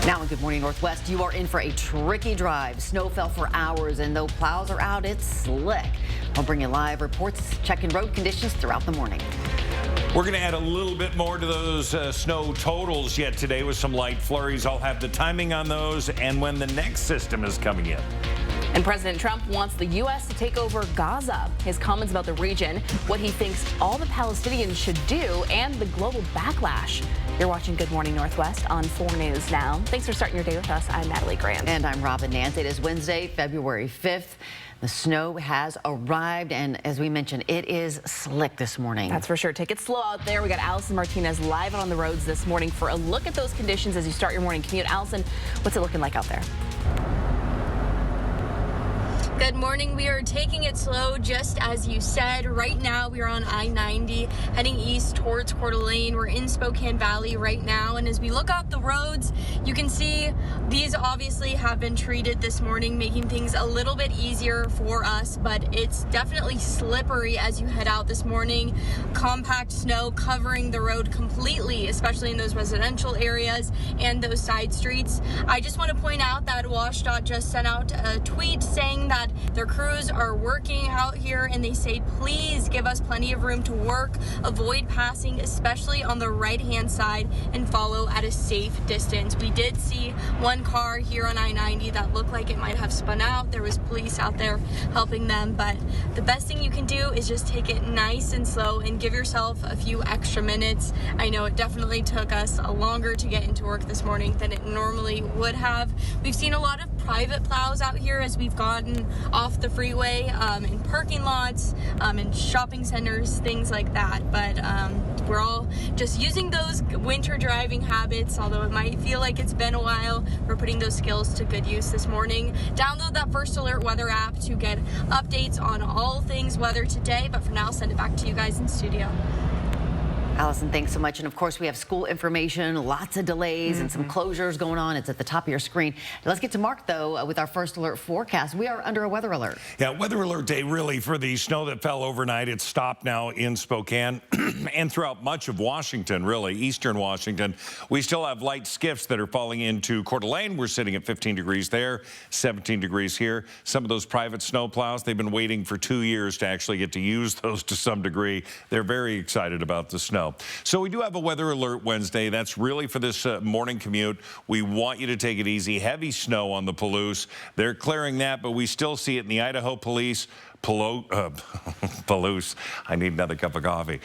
Now in Good Morning Northwest, you are in for a tricky drive. Snow fell for hours, and though plows are out, it's slick. I'll bring you live reports checking road conditions throughout the morning. We're going to add a little bit more to those snow totals yet today with some light flurries. I'll have the timing on those and when the next system is coming in. And President Trump wants the U.S. to take over Gaza. His comments about the region, what he thinks all the Palestinians should do, and the global backlash. You're watching Good Morning Northwest on 4 News Now. Thanks for starting your day with us. I'm Natalie Grant. And I'm Robin Nance. It is Wednesday, February 5th. The snow has arrived, and as we mentioned, it is slick this morning. That's for sure. Take it slow out there. We got Allison Martinez live on the roads this morning for a look at those conditions as you start your morning commute. Allison, what's it looking like out there? Good morning. We are taking it slow, just as you said. Right now, we are on I-90 heading east towards Coeur d'Alene. We're in Spokane Valley right now, and as we look out the roads, you can see these obviously have been treated this morning, making things a little bit easier for us, but it's definitely slippery as you head out this morning. Compact snow covering the road completely, especially in those residential areas and those side streets. I just want to point out that WashDOT just sent out a tweet saying that their crews are working out here, and they say please give us plenty of room to work, avoid passing, especially on the right hand side, and follow at a safe distance. We did see one car here on I-90 that looked like it might have spun out. There was police out there helping them, but the best thing you can do is just take it nice and slow and give yourself a few extra minutes. I know it definitely took us longer to get into work this morning than it normally would have. We've seen a lot of private plows out here as we've gotten off the freeway, in parking lots, in shopping centers, things like that. But we're all just using those winter driving habits, although it might feel like it's been a while. We're putting those skills to good use this morning. Download that First Alert weather app to get updates on all things weather today. But for now, I'll send it back to you guys in studio. Allison, thanks so much. And of course, we have school information, lots of delays and some closures going on. It's at the top of your screen. Let's get to Mark, though, with our First Alert forecast. We are under a weather alert. Yeah, weather alert day, really, for the snow that fell overnight. It's stopped now in Spokane and throughout much of Washington, really, eastern Washington. We still have light skiffs that are falling into Coeur d'Alene. We're sitting at 15 degrees there, 17 degrees here. Some of those private snow plows, they've been waiting for 2 years to actually get to use those to some degree. They're very excited about the snow. So we do have a weather alert Wednesday. That's really for this morning commute. We want you to take it easy. Heavy snow on the Palouse. They're clearing that, but we still see it in the Idaho Palouse. I need another cup of coffee.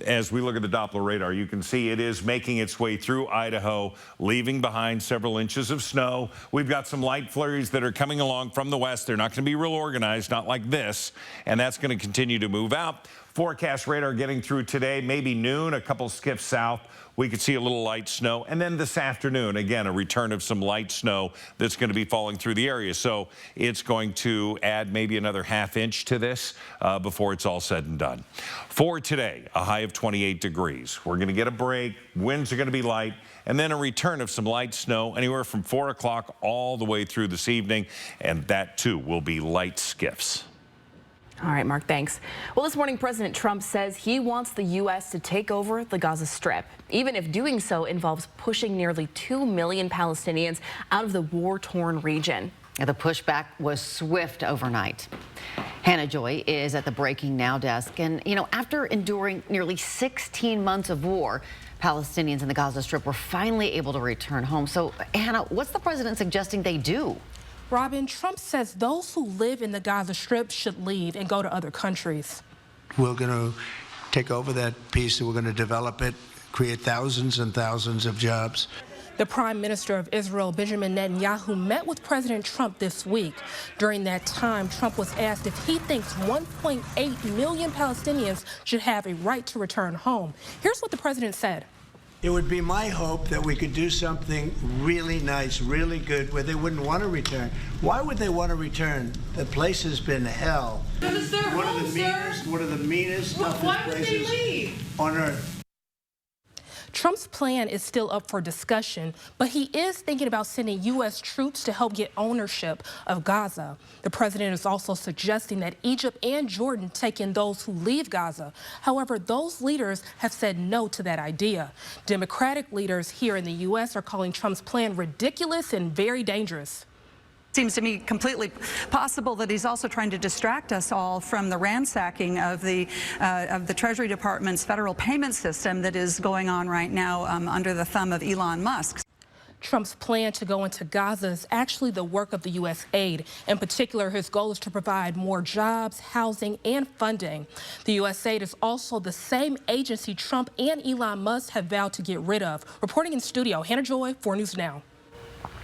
As we look at the Doppler radar, you can see it is making its way through Idaho, leaving behind several inches of snow. We've got some light flurries that are coming along from the west. They're not going to be real organized, not like this, and that's going to continue to move out. Forecast radar getting through today, maybe noon, a couple skips south. We could see a little light snow. And then this afternoon, again, a return of some light snow that's going to be falling through the area. So it's going to add maybe another ½ inch to this before it's all said and done. For today, a high of 28 degrees. We're going to get a break. Winds are going to be light. And then a return of some light snow anywhere from 4 o'clock all the way through this evening. And that, too, will be light skiffs. All right, Mark, thanks. Well, this morning, President Trump says he wants the U.S. to take over the Gaza Strip, even if doing so involves pushing nearly 2 million Palestinians out of the war-torn region. The pushback was swift overnight. Hannah Joy is at the Breaking Now desk. And, you know, after enduring nearly 16 months of war, Palestinians in the Gaza Strip were finally able to return home. So, Hannah, what's the president suggesting they do? Robin, Trump says those who live in the Gaza Strip should leave and go to other countries. We're going to take over that piece, we're going to develop it, create thousands and thousands of jobs. The Prime Minister of Israel, Benjamin Netanyahu, met with President Trump this week. During that time, Trump was asked if he thinks 1.8 million Palestinians should have a right to return home. Here's what the president said. It would be my hope that we could do something really nice, really good, where they wouldn't want to return. Why would they want to return? The place has been hell. It's their home, One of the meanest, toughest places on earth. Trump's plan is still up for discussion, but he is thinking about sending U.S. troops to help get ownership of Gaza. The president is also suggesting that Egypt and Jordan take in those who leave Gaza. However, those leaders have said no to that idea. Democratic leaders here in the U.S. are calling Trump's plan ridiculous and very dangerous. Seems to me completely possible that he's also trying to distract us all from the ransacking of the Treasury Department's federal payment system that is going on right now under the thumb of Elon Musk. Trump's plan to go into Gaza is actually the work of the U.S. aid. In particular, his goal is to provide more jobs, housing, and funding. The U.S. aid is also the same agency Trump and Elon Musk have vowed to get rid of. Reporting in studio, Hannah Joy, 4 News Now.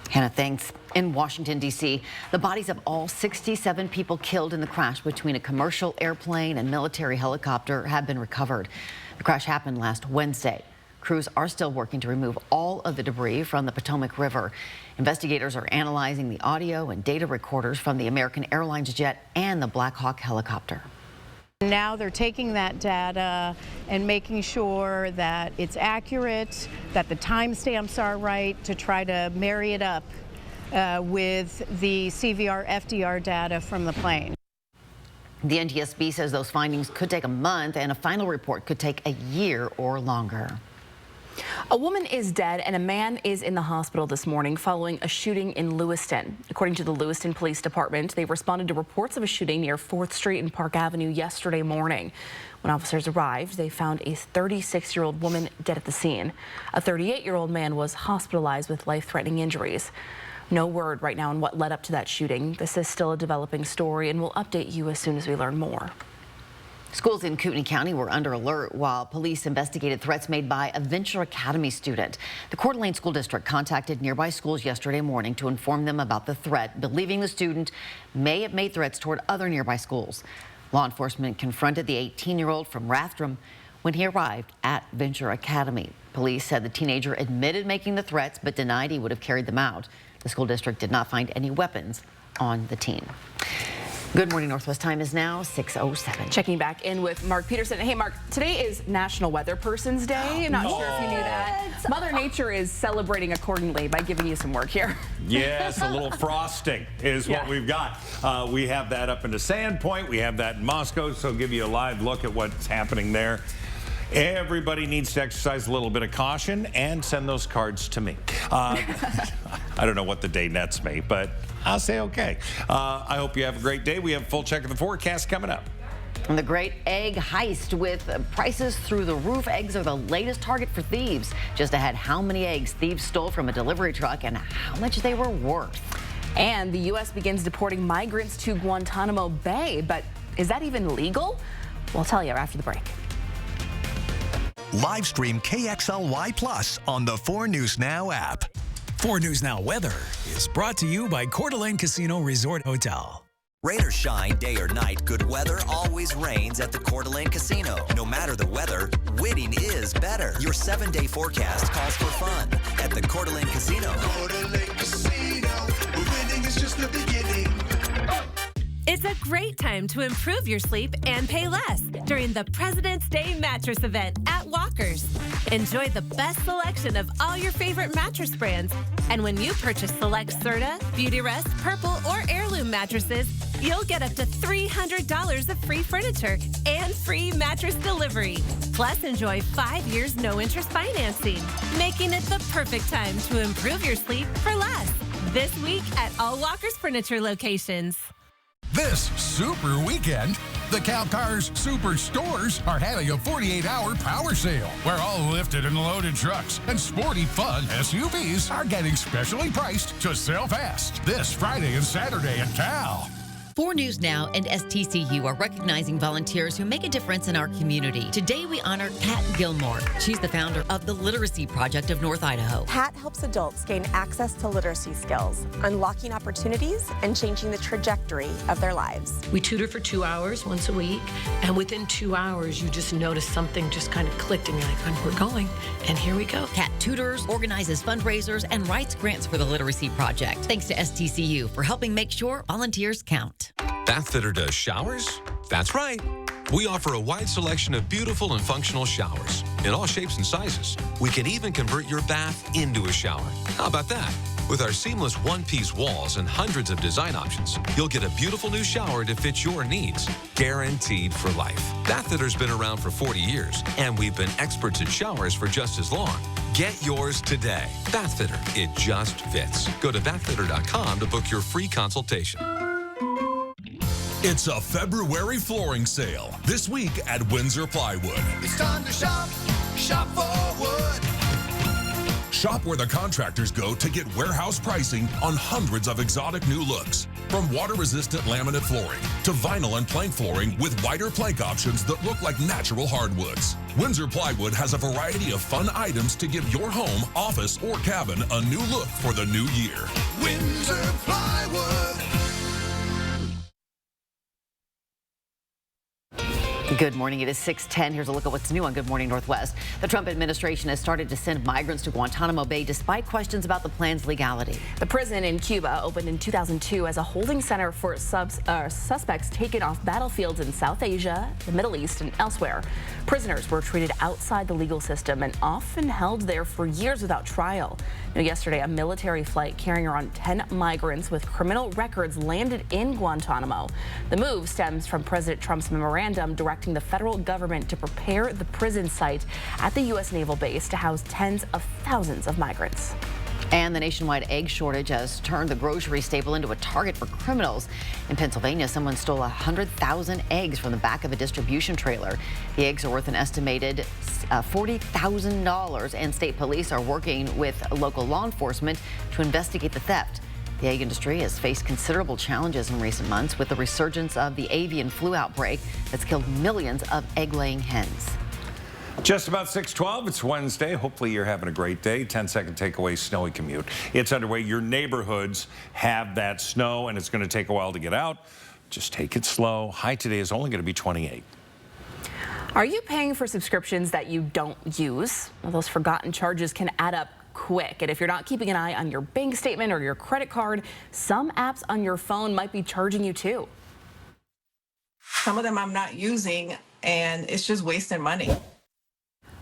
Hannah, thanks. In Washington, D.C., the bodies of all 67 people killed in the crash between a commercial airplane and military helicopter have been recovered. The crash happened last Wednesday. Crews are still working to remove all of the debris from the Potomac River. Investigators are analyzing the audio and data recorders from the American Airlines jet and the Black Hawk helicopter. Now they're taking that data and making sure that it's accurate, that the timestamps are right, to try to marry it up with the CVR FDR data from the plane. The NTSB says those findings could take a month and a final report could take a year or longer. A woman is dead and a man is in the hospital this morning following a shooting in Lewiston. According to the Lewiston Police Department, they responded to reports of a shooting near 4th Street and Park Avenue yesterday morning. When officers arrived, they found a 36-year-old woman dead at the scene. A 38-year-old man was hospitalized with life-threatening injuries. No word right now on what led up to that shooting. This is still a developing story, and we'll update you as soon as we learn more. Schools in Kootenai County were under alert while police investigated threats made by a Venture Academy student. The Coeur d'Alene School District contacted nearby schools yesterday morning to inform them about the threat, believing the student may have made threats toward other nearby schools. Law enforcement confronted the 18-year-old from Rathdrum when he arrived at Venture Academy. Police said the teenager admitted making the threats but denied he would have carried them out. The school district did not find any weapons on the teen. Good morning, Northwest. Time is now 6:07. Checking back in with Mark Peterson. Hey, Mark, today is National Weather Person's Day. I'm not sure if you knew that. Mother Nature is celebrating accordingly by giving you some work here. Yes, a little frosting is what we've got. We have that up into Sandpoint. We have that in Moscow, so give you a live look at what's happening there. Everybody needs to exercise a little bit of caution and send those cards to me. I don't know what the day nets me, but I'll say okay. I hope you have a great day. We have a full check of the forecast coming up. And the great egg heist with prices through the roof. Eggs are the latest target for thieves. Just ahead, how many eggs thieves stole from a delivery truck and how much they were worth. And the U.S. begins deporting migrants to Guantanamo Bay. But is that even legal? We'll tell you after the break. Live stream KXLY Plus on the 4 News Now app. 4 News Now weather is brought to you by Coeur d'Alene Casino Resort Hotel. Rain or shine, day or night, good weather always reigns at the Coeur d'Alene Casino. No matter the weather, winning is better. Your 7-day forecast calls for fun at the Coeur d'Alene Casino. Coeur d'Alene Casino, winning is just the beginning. It's a great time to improve your sleep and pay less during the President's Day mattress event at Walker's. Enjoy the best selection of all your favorite mattress brands. And when you purchase select Serta, Beautyrest, Purple, or Heirloom mattresses, you'll get up to $300 of free furniture and free mattress delivery. Plus, enjoy 5 years no-interest financing, making it the perfect time to improve your sleep for less. This week at all Walker's Furniture locations. This super weekend, the Cal Cars Super Stores are having a 48-hour power sale where all lifted and loaded trucks and sporty fun SUVs are getting specially priced to sell fast this Friday and Saturday at Cal. 4 News Now and STCU are recognizing volunteers who make a difference in our community. Today we honor Pat Gilmore. She's the founder of the Literacy Project of North Idaho. Pat helps adults gain access to literacy skills, unlocking opportunities and changing the trajectory of their lives. We tutor for 2 hours once a week, and within 2 hours you just notice something just kind of clicked and you're like, we're going, and here we go. Pat tutors, organizes fundraisers, and writes grants for the Literacy Project. Thanks to STCU for helping make sure volunteers count. Bathfitter does showers? That's right. We offer a wide selection of beautiful and functional showers. in all shapes and sizes. We can even convert your bath into a shower. How about that? With our seamless one-piece walls and hundreds of design options, you'll get a beautiful new shower to fit your needs, guaranteed for life. Bathfitter's been around for 40 years, and we've been experts at showers for just as long. Get yours today. Bathfitter, it just fits. Go to bathfitter.com to book your free consultation. It's a February flooring sale this week at Windsor Plywood. It's time to shop, shop for wood. Shop where the contractors go to get warehouse pricing on hundreds of exotic new looks. From water-resistant laminate flooring to vinyl and plank flooring with wider plank options that look like natural hardwoods. Windsor Plywood has a variety of fun items to give your home, office, or cabin a new look for the new year. Windsor Plywood. Good morning. It is 6:10. Here's a look at what's new on Good Morning Northwest. The Trump administration has started to send migrants to Guantanamo Bay despite questions about the plan's legality. The prison in Cuba opened in 2002 as a holding center for suspects taken off battlefields in South Asia, the Middle East, and elsewhere. Prisoners were treated outside the legal system and often held there for years without trial. Yesterday, a military flight carrying around 10 migrants with criminal records landed in Guantanamo. The move stems from President Trump's memorandum directing the federal government to prepare the prison site at the U.S. Naval Base to house tens of thousands of migrants. And the nationwide egg shortage has turned the grocery staple into a target for criminals. In Pennsylvania, someone stole 100,000 eggs from the back of a distribution trailer. The eggs are worth an estimated $40,000, and state police are working with local law enforcement to investigate the theft. The egg industry has faced considerable challenges in recent months with the resurgence of the avian flu outbreak that's killed millions of egg-laying hens. Just about 6:12. It's Wednesday. Hopefully you're having a great day. 10-second takeaway, snowy commute. It's underway. Your neighborhoods have that snow, and it's going to take a while to get out. Just take it slow. High today is only going to be 28. Are you paying for subscriptions that you don't use? Well, those forgotten charges can add up quick. And if you're not keeping an eye on your bank statement or your credit card, some apps on your phone might be charging you too. Some of them I'm not using, and it's just wasting money.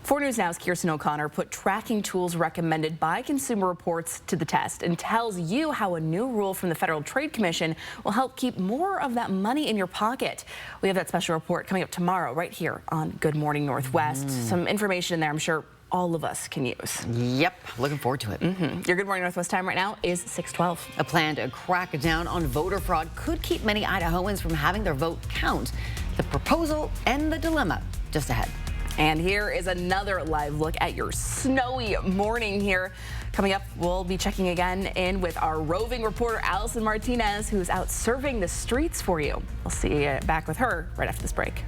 4 News Now's Kirsten O'Connor put tracking tools recommended by Consumer Reports to the test and tells you how a new rule from the Federal Trade Commission will help keep more of that money in your pocket. We have that special report coming up tomorrow right here on Good Morning Northwest. Some information in there I'm sure all of us can use. Yep, looking forward to it. Your Good Morning Northwest time right now is 6:12. A plan to crack down on voter fraud could keep many Idahoans from having their vote count. The proposal and the dilemma just ahead. And here is another live look at your snowy morning here. Coming up, we'll be checking again in with our roving reporter, Allison Martinez, who's out surveying the streets for you. We'll see you back with her right after this break.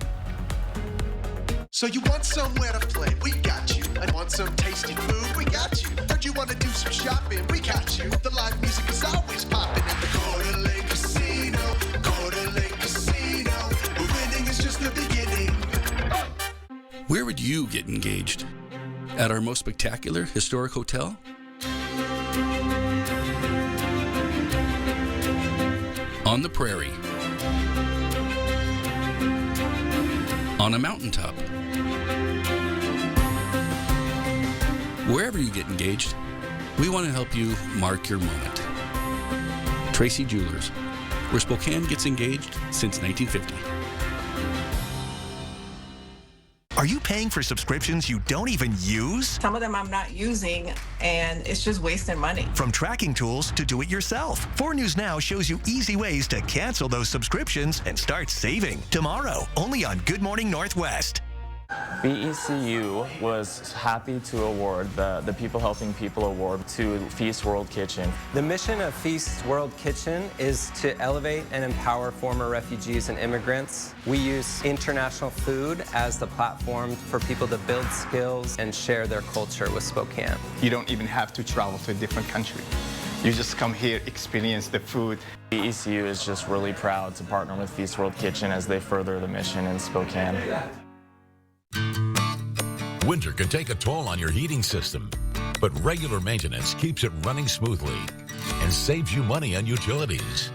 So you want somewhere to play? We got you. I want some tasty food? We got you. Heard you want to do some shopping? We got you. The live music is always popping at the Coeur d'Alene Casino. Coeur d'Alene Casino. Where winning is just the beginning. Where would you get engaged? At our most spectacular historic hotel? On the prairie? On a mountaintop? Wherever you get engaged, we want to help you mark your moment. Tracy Jewelers, where Spokane gets engaged since 1950. Are you paying for subscriptions you don't even use? Some of them I'm not using, and it's just wasting money. From tracking tools to do it yourself, 4 News Now shows you easy ways to cancel those subscriptions and start saving. Tomorrow, only on Good Morning Northwest. BECU was happy to award the People Helping People Award to Feast World Kitchen. The mission of Feast World Kitchen is to elevate and empower former refugees and immigrants. We use international food as the platform for people to build skills and share their culture with Spokane. You don't even have to travel to a different country. You just come here, experience the food. BECU is just really proud to partner with Feast World Kitchen as they further the mission in Spokane. Winter can take a toll on your heating system, but regular maintenance keeps it running smoothly and saves you money on utilities.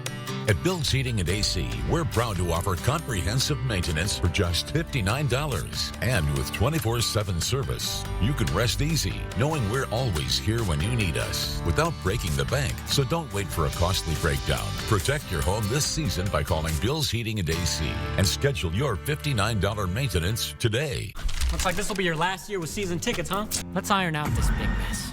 At Bill's Heating and AC, we're proud to offer comprehensive maintenance for just $59. And with 24/7 service, you can rest easy knowing we're always here when you need us without breaking the bank. So don't wait for a costly breakdown. Protect your home this season by calling Bill's Heating and AC and schedule your $59 maintenance today. Looks like this will be your last year with season tickets, huh? Let's iron out this big mess.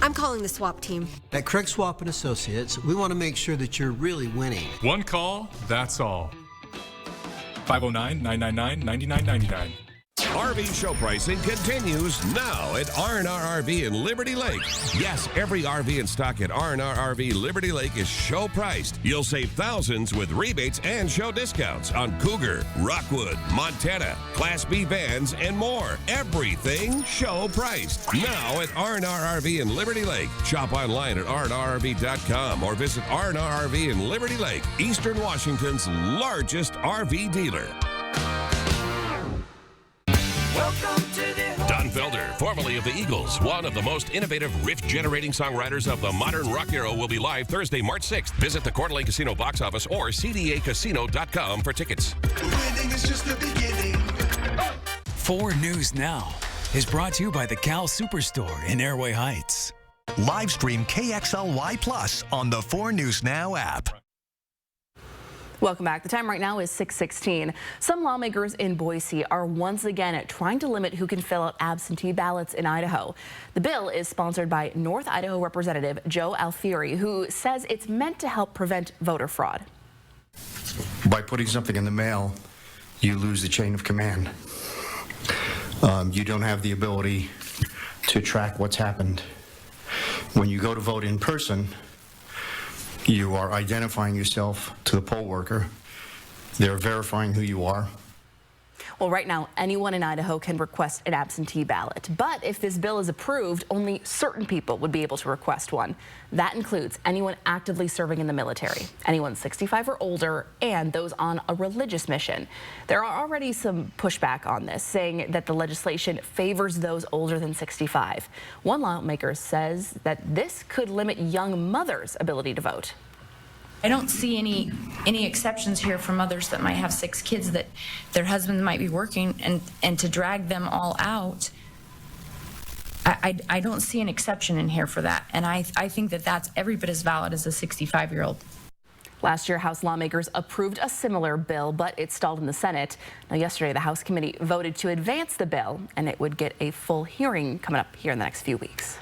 I'm calling the swap team. At Craig Swap & Associates, we want to make sure that you're really winning. One call, that's all. 509-999-9999. RV show pricing continues now at R&R RV in Liberty Lake. Yes, every RV in stock at R&R RV Liberty Lake is show priced. You'll save thousands with rebates and show discounts on Cougar, Rockwood, Montana, Class B vans, and more. Everything show priced. Now at R&R RV in Liberty Lake. Shop online at rnrrv.com or visit R&R RV in Liberty Lake, Eastern Washington's largest RV dealer. Don Felder, formerly of the Eagles, one of the most innovative riff-generating songwriters of the modern rock era, will be live Thursday, March 6th. Visit the Coeur d'Alene Casino box office or cdacasino.com for tickets. Winning is just the beginning. 4 News Now is brought to you by the Cal Superstore in Airway Heights. Live stream KXLY Plus on the 4 News Now app. Welcome back. The time right now is 6:16. Some lawmakers in Boise are once again trying to limit who can fill out absentee ballots in Idaho. The bill is sponsored by North Idaho Representative Joe Alfieri, who says it's meant to help prevent voter fraud. By putting something in the mail, you lose the chain of command. You don't have the ability to track what's happened. When you go to vote in person, you are identifying yourself to the poll worker. They're verifying who you are. Well, right now, anyone in Idaho can request an absentee ballot. But if this bill is approved, only certain people would be able to request one. That includes anyone actively serving in the military, anyone 65 or older, and those on a religious mission. There are already some pushback on this, saying that the legislation favors those older than 65. One lawmaker says that this could limit young mothers' ability to vote. I don't see any exceptions here for mothers that might have 6 kids that their husbands might be working, and to drag them all out. I don't see an exception in here for that, and I think that that's every bit as valid as a 65-year-old. Last year, House lawmakers approved a similar bill, but it stalled in the Senate. Now, yesterday, the House committee voted to advance the bill, and it would get a full hearing coming up here in the next few weeks.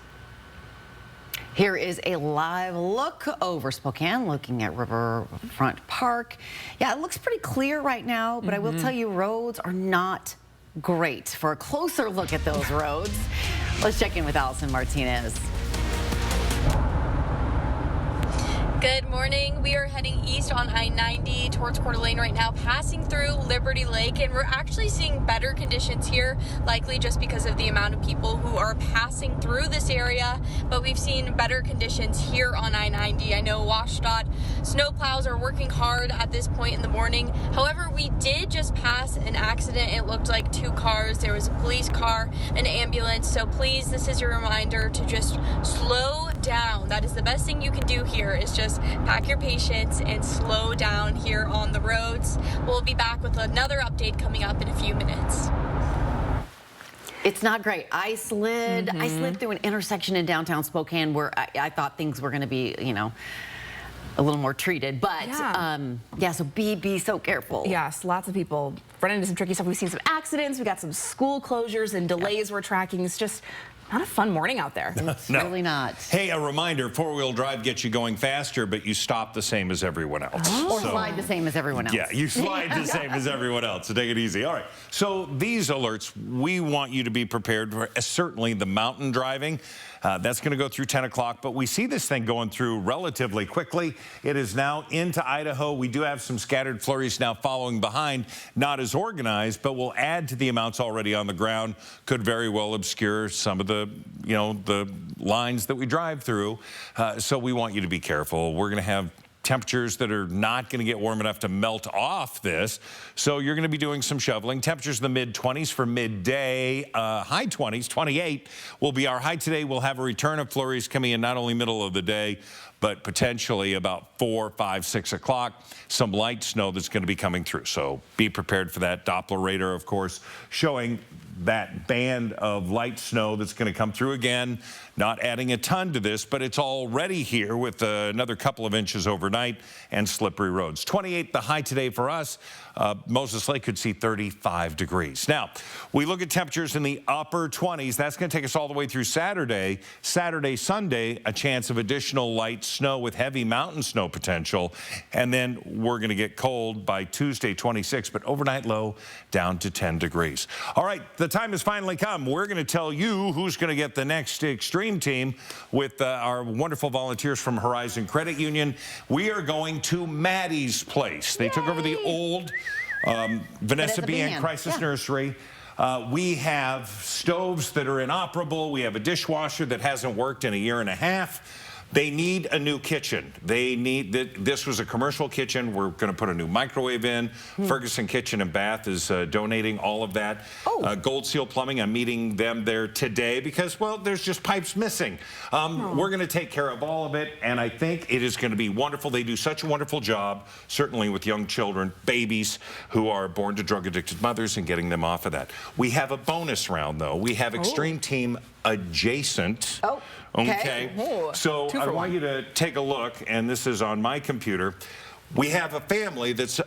Here is a live look over Spokane, looking at Riverfront Park. Yeah, it looks pretty clear right now, but I will tell you, roads are not great. For a closer look at those roads, let's check in with Allison Martinez. Good morning. We are heading east on I-90 towards Coeur d'Alene right now, passing through Liberty Lake, and we're actually seeing better conditions here, likely just because of the amount of people who are passing through this area, but we've seen better conditions here on I-90. I know WashDOT snowplows are working hard at this point in the morning. However, we did just pass an accident. It looked like 2 cars. There was a police car, an ambulance, so please, this is your reminder to just slow down. That is the best thing you can do here, is just pack your patience and slow down here on the roads. We'll be back with another update coming up in a few minutes. It's not great. I slid through an intersection in downtown Spokane where I thought things were going to be, you know, a little more treated, but yeah, so be so careful. Yes, lots of people run into some tricky stuff. We've seen some accidents, we got some school closures and delays we're tracking. It's just not a fun morning out there. It's really not. Hey, a reminder, 4-wheel drive gets you going faster, but you stop the same as everyone else. Or slide the same as everyone else. Yeah, you slide the same as everyone else, so take it easy. All right, so these alerts, we want you to be prepared for certainly the mountain driving. That's going to go through 10 o'clock, but we see this thing going through relatively quickly. It is now into Idaho. We do have some scattered flurries now following behind, not as organized, but will add to the amounts already on the ground. Could very well obscure some of the, the lines that we drive through. So we want you to be careful. We're going to have temperatures that are not going to get warm enough to melt off this. So you're going to be doing some shoveling. Temperatures in the mid-20s for midday. High 20s, 28 will be our high today. We'll have a return of flurries coming in not only middle of the day, but potentially about 4, 5, 6 o'clock. Some light snow that's going to be coming through. So be prepared for that. Doppler radar, of course, showing that band of light snow that's going to come through again. Not adding a ton to this, but it's already here with another couple of inches overnight and slippery roads. 28 the high today for us. Moses Lake could see 35 degrees. Now, we look at temperatures in the upper 20s. That's going to take us all the way through Saturday. Saturday, Sunday, a chance of additional light snow with heavy mountain snow potential. And then we're going to get cold by Tuesday, 26, but overnight low down to 10 degrees. All right, the time has finally come. We're going to tell you who's going to get the next extreme team with our wonderful volunteers from Horizon Credit Union. We are going to Maddie's place. They took over the old Vanessa Behan Crisis Nursery. We have stoves that are inoperable. We have a dishwasher that hasn't worked in a year and a half. They need a new kitchen. They need this was a commercial kitchen. We're going to put a new microwave in. Ferguson Kitchen and Bath is donating all of that. Gold Seal Plumbing, I'm meeting them there today because, well, there's just pipes missing. We're going to take care of all of it, and I think it is going to be wonderful. They do such a wonderful job, certainly with young children, babies who are born to drug-addicted mothers and getting them off of that. We have a bonus round, though. We have Extreme Team Adjacent. Okay. So I want you to take a look, and this is on my computer. We have a family that's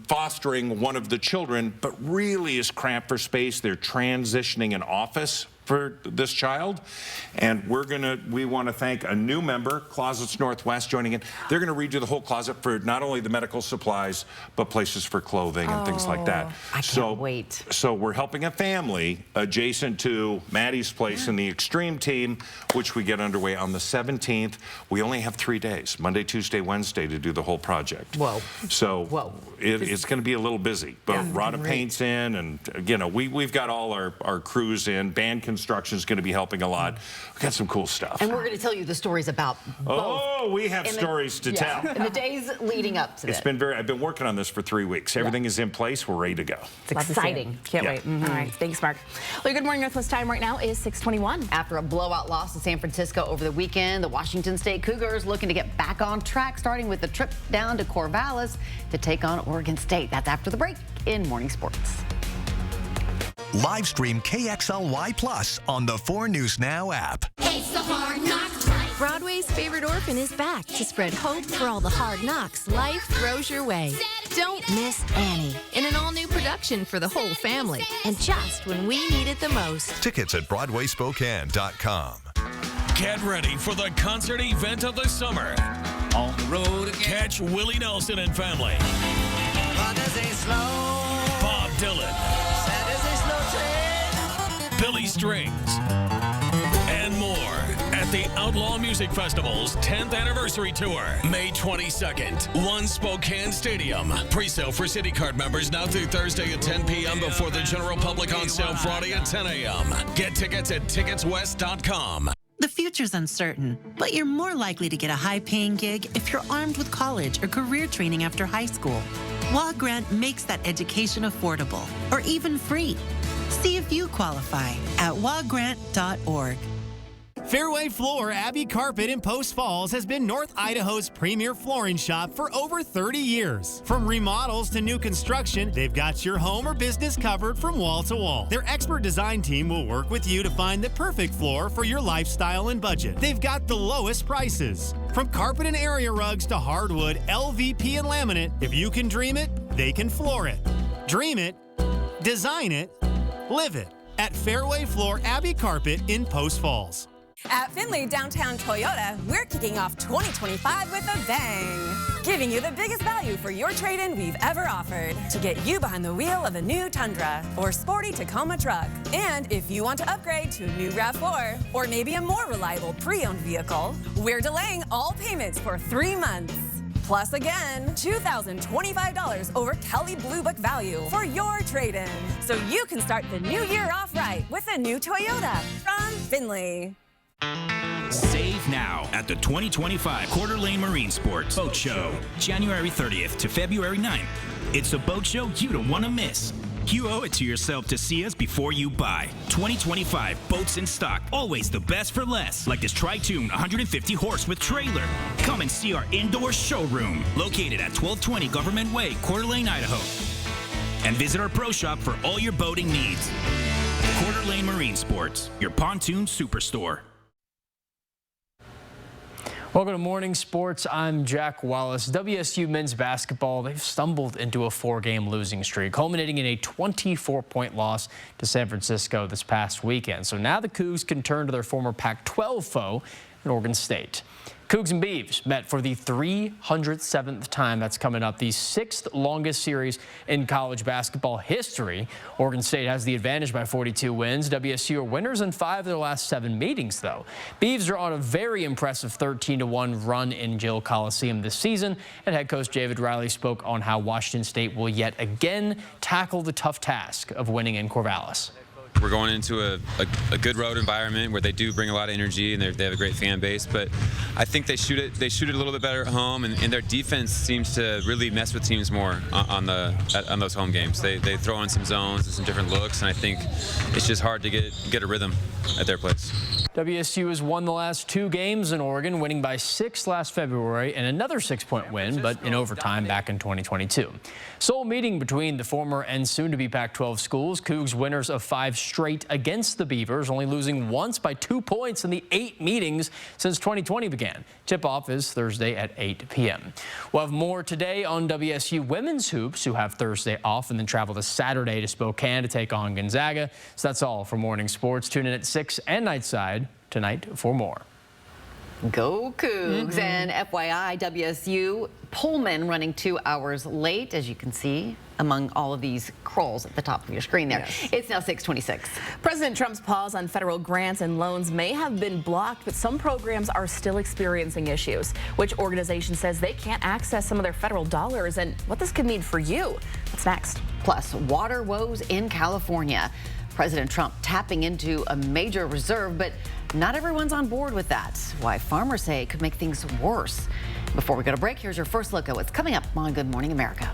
fostering one of the children, but really is cramped for space. They're transitioning an office for this child, and we want to thank a new member, Closets Northwest, joining in. They're going to redo the whole closet for not only the medical supplies, but places for clothing and things like that. I can't wait. So we're helping a family adjacent to Maddie's place in the Extreme Team, which we get underway on the 17th. We only have 3 days, Monday, Tuesday, Wednesday, to do the whole project. Whoa. So it's going to be a little busy, but Rada Paint's in, and you know, we've got all our crews in. Band Construction is going to be helping a lot. We've got some cool stuff. And we're going to tell you the stories about both. Oh, we have stories to tell. In the days leading up to this. I've been working on this for 3 weeks. Everything is in place. We're ready to go. It's exciting. Can't wait. All right. Thanks, Mark. Well, Good Morning Northwest time right now is 6:21. After a blowout loss to San Francisco over the weekend, the Washington State Cougars looking to get back on track, starting with the trip down to Corvallis to take on Oregon State. That's after the break in Morning Sports. Live stream KXLY Plus on the 4 News Now app. It's the Hard Knocks Life. Broadway's favorite orphan is back to spread hope for all the hard knocks life throws your way. Don't miss Annie in an all-new production for the whole family, and just when we need it the most. Tickets at BroadwaySpokane.com. Get ready for the concert event of the summer. On the road again. Catch Willie Nelson and family. Bob Dylan. Billy Strings, and more at the Outlaw Music Festival's 10th anniversary tour, May 22nd, One Spokane Stadium. Pre-sale for City Card members now through Thursday at 10 p.m. before the general public on sale Friday at 10 a.m. Get tickets at ticketswest.com. The future's uncertain, but you're more likely to get a high-paying gig if you're armed with college or career training after high school. WA Grant makes that education affordable or even free. See if you qualify at wagrant.org. Fairway Floor Abbey Carpet in Post Falls has been North Idaho's premier flooring shop for over 30 years. From remodels to new construction, they've got your home or business covered from wall to wall. Their expert design team will work with you to find the perfect floor for your lifestyle and budget. They've got the lowest prices. From carpet and area rugs to hardwood, LVP and laminate, if you can dream it, they can floor it. Dream it, design it, live it at Fairway Floor Abbey Carpet in Post Falls. At Findlay Downtown Toyota, we're kicking off 2025 with a bang. Giving you the biggest value for your trade-in we've ever offered to get you behind the wheel of a new Tundra or sporty Tacoma truck. And if you want to upgrade to a new RAV4 or maybe a more reliable pre-owned vehicle, we're delaying all payments for 3 months. Plus again, $2,025 over Kelley Blue Book value for your trade-in. So you can start the new year off right with a new Toyota from Findlay. Save now at the 2025 Coeur d'Alene Marine Sports Boat Show, January 30th to February 9th. It's a boat show you don't want to miss. You owe it to yourself to see us before you buy. 2025 boats in stock, always the best for less. Like this Tri-Tune 150 horse with trailer. Come and see our indoor showroom, located at 1220 Government Way, Coeur d'Alene, Idaho. And visit our pro shop for all your boating needs. Coeur d'Alene Marine Sports, your pontoon superstore. Welcome to Morning Sports. I'm Jack Wallace. WSU men's basketball, they've stumbled into a 4-game losing streak, culminating in a 24-point loss to San Francisco this past weekend. So now the Cougs can turn to their former Pac-12 foe in Oregon State. Cougs and Beavs met for the 307th time. That's coming up, the 6th longest series in college basketball history. Oregon State has the advantage by 42 wins. WSU are winners in 5 of their last 7 meetings, though. Beavs are on a very impressive 13-1 run in Gill Coliseum this season, and head coach David Riley spoke on how Washington State will yet again tackle the tough task of winning in Corvallis. We're going into a good road environment where they do bring a lot of energy and they have a great fan base, but I think they shoot it a little bit better at home, and their defense seems to really mess with teams more on those home games. They throw in some zones and some different looks, and I think it's just hard to get a rhythm at their place. WSU has won the last 2 games in Oregon, winning by 6 last February and another 6-point win, but in overtime back in 2022. Sole meeting between the former and soon-to-be Pac-12 schools. Cougs winners of 5 straight against the Beavers, only losing once by 2 points in the 8 meetings since 2020 began. Tip-off is Thursday at 8 p.m. We'll have more today on WSU women's hoops, who have Thursday off and then travel to Saturday to Spokane to take on Gonzaga. So that's all for Morning Sports. Tune in at 6 and Nightside tonight for more. Go Cougs. And FYI, WSU Pullman running 2 hours late, as you can see among all of these crawls at the top of your screen there. Yes. It's now 6:26. President Trump's pause on federal grants and loans may have been blocked, but some programs are still experiencing issues. Which organization says they can't access some of their federal dollars, and what this could mean for you? What's next? Plus, water woes in California. President Trump tapping into a major reserve, but not everyone's on board with that. Why farmers say it could make things worse. Before we go to break, here's your first look at what's coming up on Good Morning America.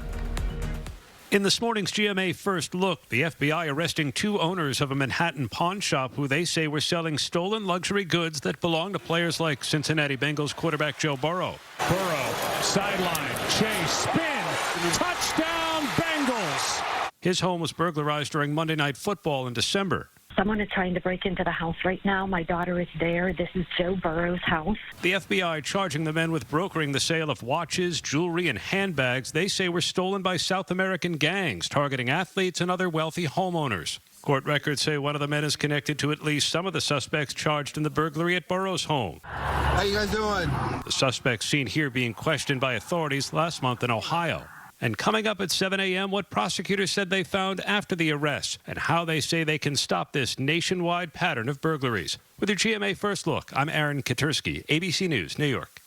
In this morning's GMA First Look, the FBI arresting 2 owners of a Manhattan pawn shop who they say were selling stolen luxury goods that belong to players like Cincinnati Bengals quarterback Joe Burrow. Burrow, sideline, chase, spin, touchdown Bengals! His home was burglarized during Monday Night Football in December. Someone is trying to break into the house right now. My daughter is there. This is Joe Burrow's house. The FBI charging the men with brokering the sale of watches, jewelry, and handbags they say were stolen by South American gangs targeting athletes and other wealthy homeowners. Court records say one of the men is connected to at least some of the suspects charged in the burglary at Burrow's home. How you guys doing? The suspects seen here being questioned by authorities last month in Ohio. And coming up at 7 a.m., what prosecutors said they found after the arrest and how they say they can stop this nationwide pattern of burglaries. With your GMA First Look, I'm Aaron Katursky, ABC News, New York.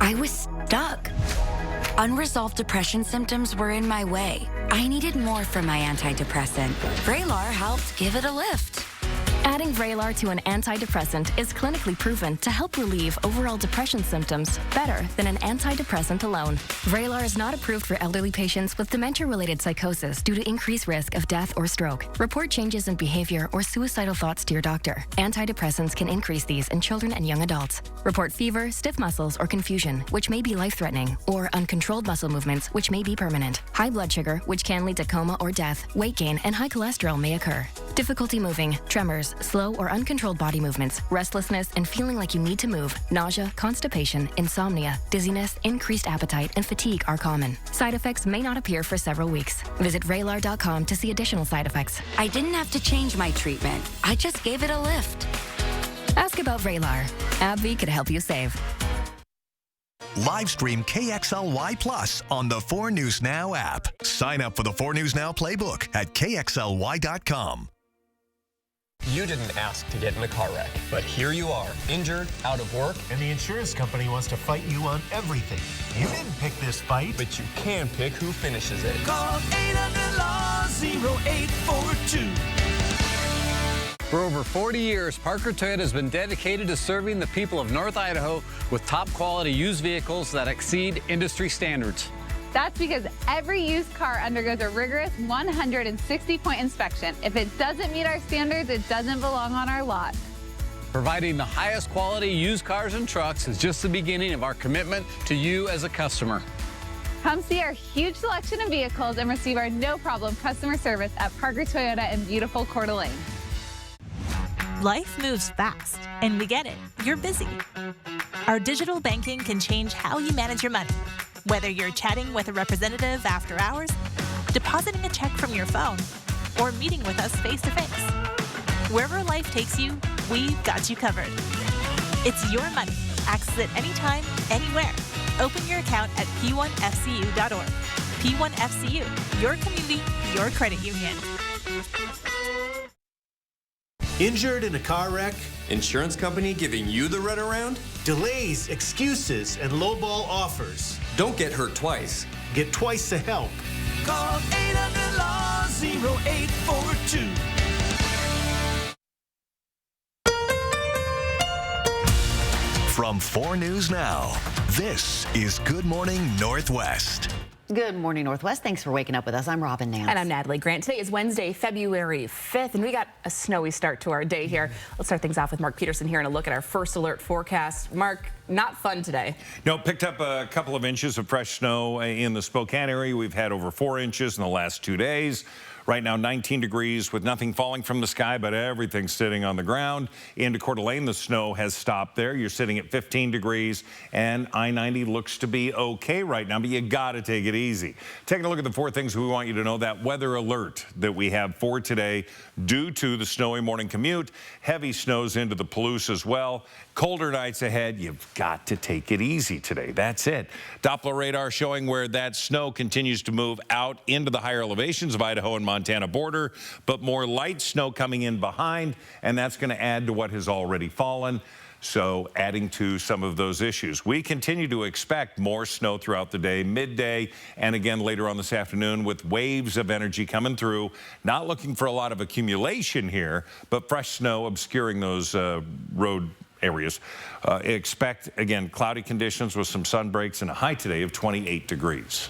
I was stuck. Unresolved depression symptoms were in my way. I needed more from my antidepressant. Vraylar helped give it a lift. Adding Vraylar to an antidepressant is clinically proven to help relieve overall depression symptoms better than an antidepressant alone. Vraylar is not approved for elderly patients with dementia-related psychosis due to increased risk of death or stroke. Report changes in behavior or suicidal thoughts to your doctor. Antidepressants can increase these in children and young adults. Report fever, stiff muscles, or confusion, which may be life-threatening, or uncontrolled muscle movements, which may be permanent. High blood sugar, which can lead to coma or death. Weight gain and high cholesterol may occur. Difficulty moving, tremors, slow or uncontrolled body movements, restlessness and feeling like you need to move, nausea, constipation, insomnia, dizziness, increased appetite, and fatigue are common. Side effects may not appear for several weeks. Visit Vraylar.com to see additional side effects. I didn't have to change my treatment. I just gave it a lift. Ask about Vraylar. AbbVie could help you save. Live stream KXLY Plus on the 4 News Now app. Sign up for the 4 News Now playbook at KXLY.com. You didn't ask to get in a car wreck, but here you are, injured, out of work. And the insurance company wants to fight you on everything. You didn't pick this fight. But you can pick who finishes it. Call 800-LAW-0842. For over 40 years, Parker Toyota has been dedicated to serving the people of North Idaho with top quality used vehicles that exceed industry standards. That's because every used car undergoes a rigorous 160-point inspection. If it doesn't meet our standards, it doesn't belong on our lot. Providing the highest quality used cars and trucks is just the beginning of our commitment to you as a customer. Come see our huge selection of vehicles and receive our no-problem customer service at Parker Toyota in beautiful Coeur d'Alene. Life moves fast, and we get it. You're busy. Our digital banking can change how you manage your money. Whether you're chatting with a representative after hours, depositing a check from your phone, or meeting with us face-to-face. Wherever life takes you, we've got you covered. It's your money. Access it anytime, anywhere. Open your account at p1fcu.org. P1FCU, your community, your credit union. Injured in a car wreck? Insurance company giving you the runaround? Delays, excuses, and lowball offers. Don't get hurt twice. Get twice the help. Call 800-LAW-0842. From 4 News Now, this is Good Morning Northwest. Good morning, Northwest. Thanks for waking up with us. I'm Robin Nance. And I'm Natalie Grant. Today is Wednesday, February 5th, and we got a snowy start to our day here. Let's start things off with Mark Peterson here and a look at our first alert forecast. Mark, not fun today. No, picked up a couple of inches of fresh snow in the Spokane area. We've had over 4 inches in the last 2 days. Right now, 19 degrees with nothing falling from the sky, but everything sitting on the ground. Into Coeur d'Alene, the snow has stopped there. You're sitting at 15 degrees, and I-90 looks to be okay right now, but you got to take it easy. Taking a look at the 4 things we want you to know. That weather alert that we have for today due to the snowy morning commute. Heavy snows into the Palouse as well. Colder nights ahead. You've got to take it easy today. That's it. Doppler radar showing where that snow continues to move out into the higher elevations of Idaho and Montana border, but more light snow coming in behind, and that's going to add to what has already fallen. So adding to some of those issues. We continue to expect more snow throughout the day, midday, and again later on this afternoon with waves of energy coming through. Not looking for a lot of accumulation here, but fresh snow obscuring those road areas. Expect, again, cloudy conditions with some sun breaks and a high today of 28 degrees.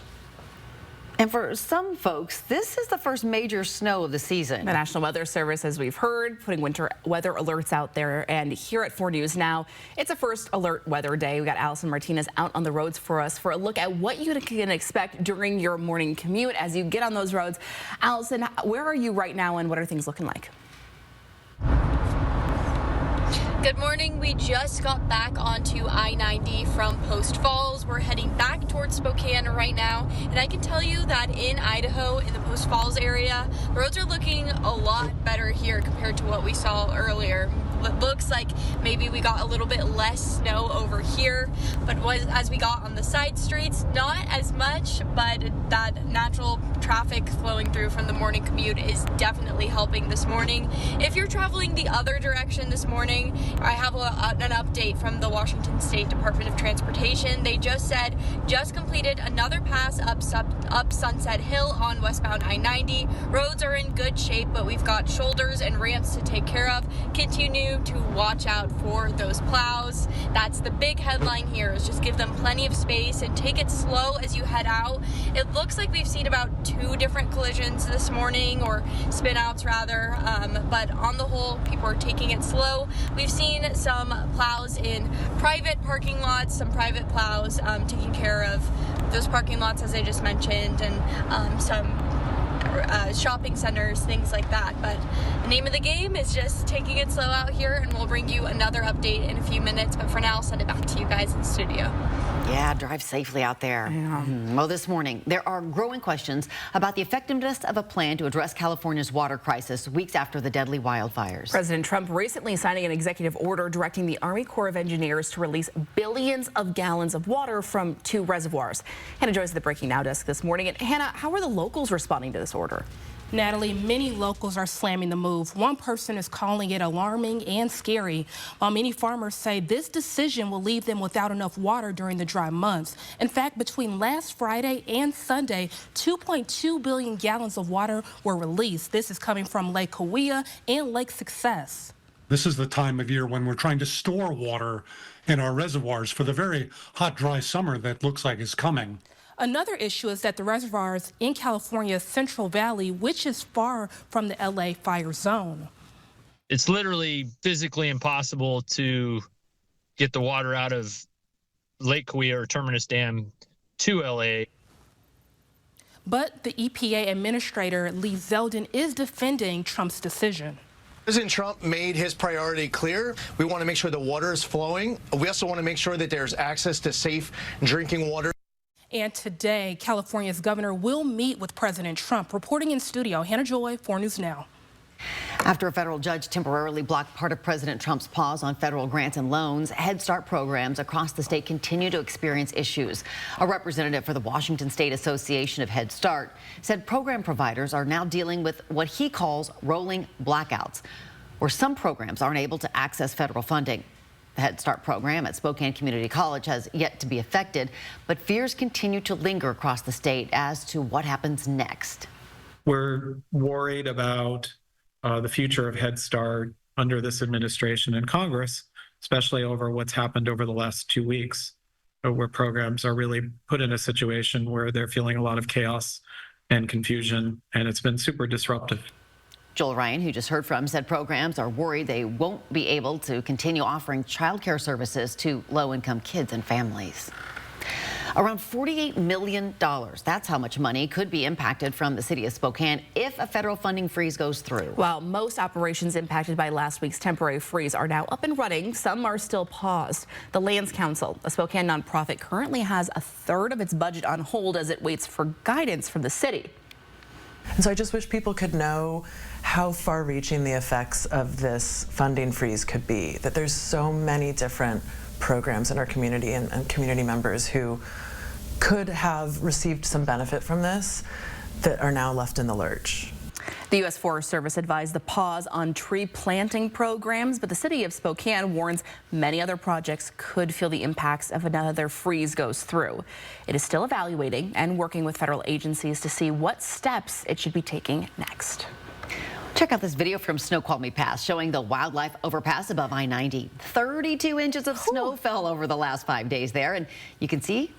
And for some folks, this is the first major snow of the season. The National Weather Service, as we've heard, putting winter weather alerts out there. And here at 4 News Now, it's a first alert weather day. We got Allison Martinez out on the roads for us for a look at what you can expect during your morning commute as you get on those roads. Allison, where are you right now and what are things looking like? Good morning. We just got back onto I-90 from Post Falls. We're heading back towards Spokane right now. And I can tell you that in Idaho, in the Post Falls area, the roads are looking a lot better here compared to what we saw earlier. It looks like maybe we got a little bit less snow over here, but as we got on the side streets, not as much, but that natural traffic flowing through from the morning commute is definitely helping this morning. If you're traveling the other direction this morning, I have an update from the Washington State Department of Transportation. They just said, just completed another pass up Sunset Hill on westbound I-90. Roads are in good shape, but we've got shoulders and ramps to take care of. Continue to watch out for those plows. That's the big headline here, is just give them plenty of space and take it slow as you head out. It looks like we've seen about 2 different collisions this morning, or spin outs rather, but on the whole, people are taking it slow. We've seen some plows in private parking lots, some private plows taking care of those parking lots as I just mentioned, and some shopping centers, things like that. But the name of the game is just taking it slow out here, and we'll bring you another update in a few minutes. But for now, I'll send it back to you guys in the studio. Yeah, drive safely out there. Well, this morning, there are growing questions about the effectiveness of a plan to address California's water crisis weeks after the deadly wildfires. President Trump recently signing an executive order directing the Army Corps of Engineers to release billions of gallons of water from 2 reservoirs. Hannah Joyce at the Breaking Now desk this morning. And Hannah, how are the locals responding to this order? Natalie, many locals are slamming the move. One person is calling it alarming and scary, while many farmers say this decision will leave them without enough water during the dry months. In fact, between last Friday and Sunday, 2.2 billion gallons of water were released. This is coming from Lake Cahuilla and Lake Success. This is the time of year when we're trying to store water in our reservoirs for the very hot, dry summer that looks like is coming. Another issue is that the reservoirs in California's Central Valley, which is far from the LA fire zone. It's literally physically impossible to get the water out of Lake Cahuilla or Terminus Dam to LA. But the EPA administrator, Lee Zeldin, is defending Trump's decision. President Trump made his priority clear. We want to make sure the water is flowing. We also want to make sure that there's access to safe drinking water. And today, California's governor will meet with President Trump. Reporting in studio, Hannah Joy, 4 News Now. After a federal judge temporarily blocked part of President Trump's pause on federal grants and loans, Head Start programs across the state continue to experience issues. A representative for the Washington State Association of Head Start said program providers are now dealing with what he calls rolling blackouts, where some programs aren't able to access federal funding. The Head Start program at Spokane Community College has yet to be affected, but fears continue to linger across the state as to what happens next. We're worried about the future of Head Start under this administration and Congress, especially over what's happened over the last 2 weeks, where programs are really put in a situation where they're feeling a lot of chaos and confusion, and it's been super disruptive. Joel Ryan, who just heard from, said programs are worried they won't be able to continue offering childcare services to low-income kids and families. Around $48 million. That's how much money could be impacted from the city of Spokane if a federal funding freeze goes through. While most operations impacted by last week's temporary freeze are now up and running, some are still paused. The Lands Council, a Spokane nonprofit, currently has a third of its budget on hold as it waits for guidance from the city. And so I just wish people could know how far-reaching the effects of this funding freeze could be, that there's so many different programs in our community and community members who could have received some benefit from this that are now left in the lurch. The U.S. Forest Service advised the pause on tree planting programs, but the city of Spokane warns many other projects could feel the impacts if another freeze goes through. It is still evaluating and working with federal agencies to see what steps it should be taking next. Check out this video from Snoqualmie Pass showing the wildlife overpass above I-90. 32 inches of snow fell over the last 5 days there, and you can see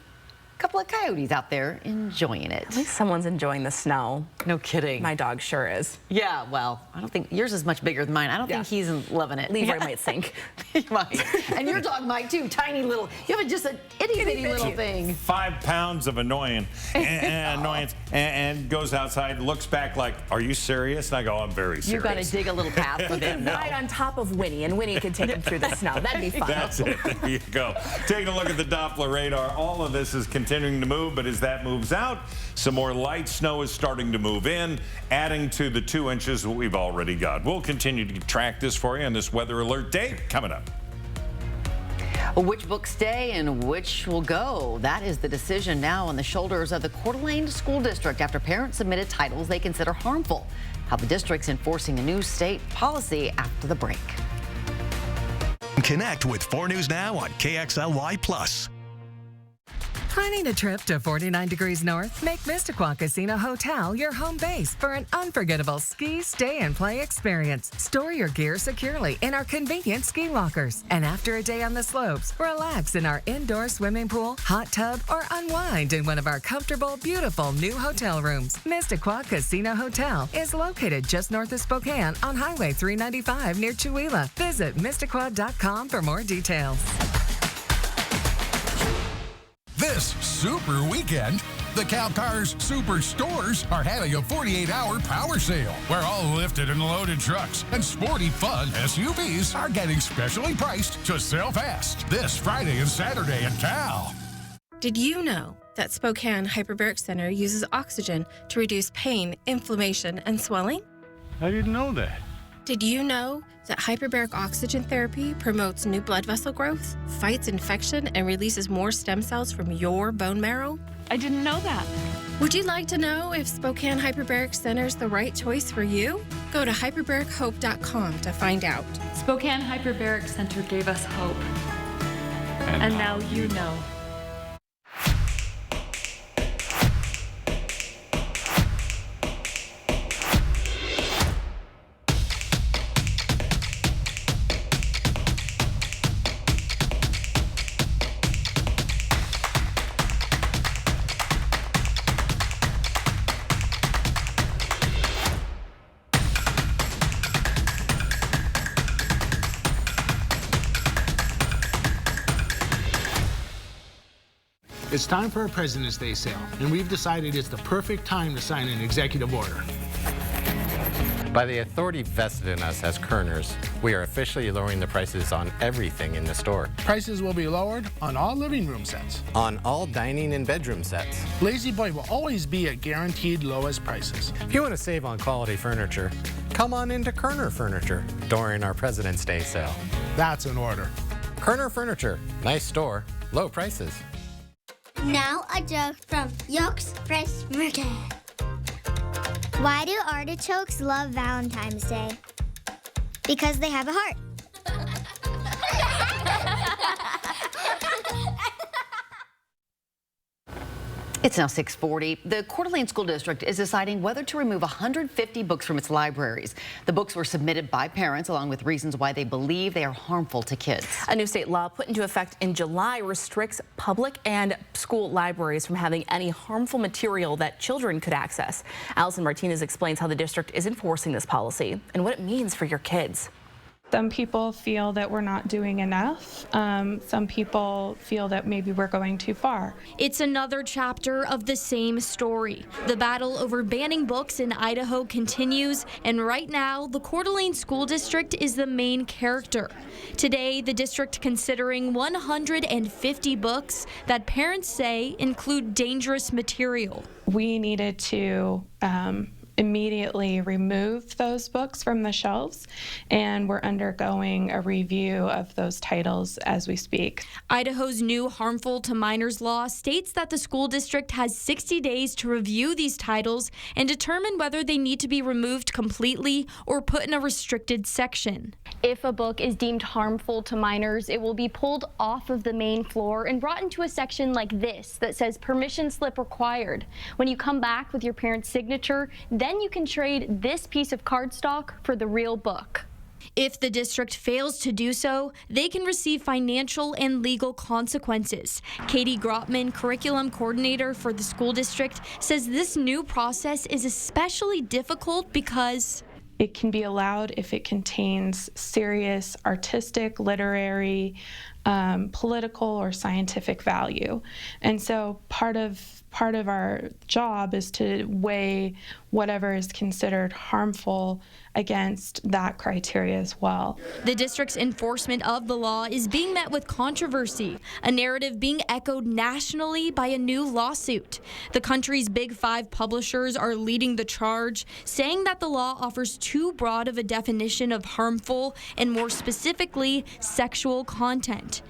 a couple of coyotes out there enjoying it. At least someone's enjoying the snow. No kidding. My dog sure is. Yeah, well, I don't think yours is much bigger than mine. I don't think he's loving it. Leroy might sink. He might. And your dog might too. Tiny little. You have just an itty bitty little thing. 5 pounds of annoyance and goes outside, looks back like, "Are you serious?" And I go, "I'm very serious." You've got to dig a little path for them. Right on top of Winnie, and Winnie can take him through the snow. That'd be fun. That's it. There you go. Taking a look at the Doppler radar. All of this is continuing to move, but as that moves out, some more light snow is starting to move in, adding to the 2 inches that we've already got. We'll continue to track this for you on this weather alert day coming up. Which books stay and which will go? That is the decision now on the shoulders of the Coeur d'Alene School District after parents submitted titles they consider harmful. How the district's enforcing a new state policy after the break. Connect with 4 News Now on KXLY+. Planning a trip to 49 degrees north? Make Mistaqua Casino Hotel your home base for an unforgettable ski, stay, and play experience. Store your gear securely in our convenient ski lockers. And after a day on the slopes, relax in our indoor swimming pool, hot tub, or unwind in one of our comfortable, beautiful new hotel rooms. Mistaqua Casino Hotel is located just north of Spokane on Highway 395 near Chewelah. Visit Mistaqua.com for more details. This super weekend, the CalCars Super Stores are having a 48-hour power sale where all lifted and loaded trucks and sporty fun SUVs are getting specially priced to sell fast this Friday and Saturday at Cal. Did you know that Spokane Hyperbaric Center uses oxygen to reduce pain, inflammation, and swelling? I didn't know that. Did you know that hyperbaric oxygen therapy promotes new blood vessel growth, fights infection, and releases more stem cells from your bone marrow? I didn't know that. Would you like to know if Spokane Hyperbaric Center is the right choice for you? Go to hyperbarichope.com to find out. Spokane Hyperbaric Center gave us hope. And now you know. It's time for our President's Day sale, and we've decided it's the perfect time to sign an executive order. By the authority vested in us as Kerners, we are officially lowering the prices on everything in the store. Prices will be lowered on all living room sets. On all dining and bedroom sets. Lazy Boy will always be at guaranteed lowest prices. If you want to save on quality furniture, come on into Kerner Furniture during our President's Day sale. That's an order. Kerner Furniture, nice store, low prices. Now a joke from York's Fresh Market. Why do artichokes love Valentine's Day? Because they have a heart. It's now 6:40. The Coeur d'Alene School District is deciding whether to remove 150 books from its libraries. The books were submitted by parents along with reasons why they believe they are harmful to kids. A new state law put into effect in July restricts public and school libraries from having any harmful material that children could access. Allison Martinez explains how the district is enforcing this policy and what it means for your kids. Some people feel that we're not doing enough. Some people feel that maybe we're going too far. It's another chapter of the same story. The battle over banning books in Idaho continues, and right now, the Coeur d'Alene School District is the main character. Today, the district considering 150 books that parents say include dangerous material. We needed to immediately remove those books from the shelves, and we're undergoing a review of those titles as we speak. Idaho's new harmful to minors law states that the school district has 60 days to review these titles and determine whether they need to be removed completely or put in a restricted section. If a book is deemed harmful to minors, it will be pulled off of the main floor and brought into a section like this that says permission slip required. When you come back with your parent's signature, then you can trade this piece of cardstock for the real book. If the district fails to do so, they can receive financial and legal consequences. Katie Grotman, curriculum coordinator for the school district, says this new process is especially difficult because it can be allowed if it contains serious artistic, literary, political, or scientific value. And so part of our job is to weigh whatever is considered harmful against that criteria as well. The district's enforcement of the law is being met with controversy, a narrative being echoed nationally by a new lawsuit. The country's Big Five publishers are leading the charge, saying that the law offers too broad of a definition of harmful and more specifically sexual content.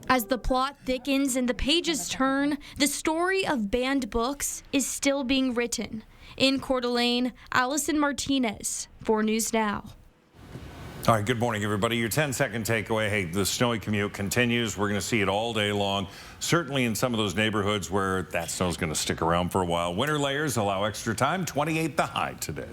As the plot thickens and the pages turn, the story of banned books is still being written. In Coeur d'Alene, Allison Martinez, 4 News Now. All right, good morning, everybody. Your 10-second takeaway. Hey, the snowy commute continues. We're going to see it all day long, certainly in some of those neighborhoods where that snow's going to stick around for a while. Winter layers allow extra time, 28 the high today.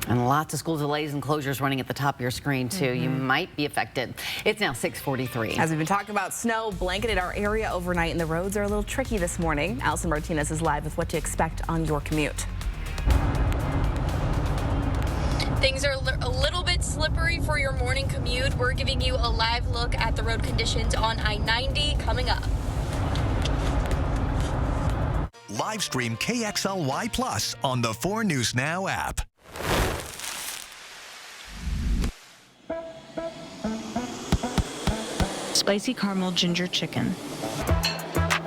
And lots of school delays and closures running at the top of your screen, too. You might be affected. It's now 6:43. As we've been talking about, snow blanketed our area overnight, and the roads are a little tricky this morning. Allison Martinez is live with what to expect on your commute. Things are a little bit slippery for your morning commute. We're giving you a live look at the road conditions on I-90 coming up. Live stream KXLY Plus on the 4 News Now app. Spicy caramel ginger chicken.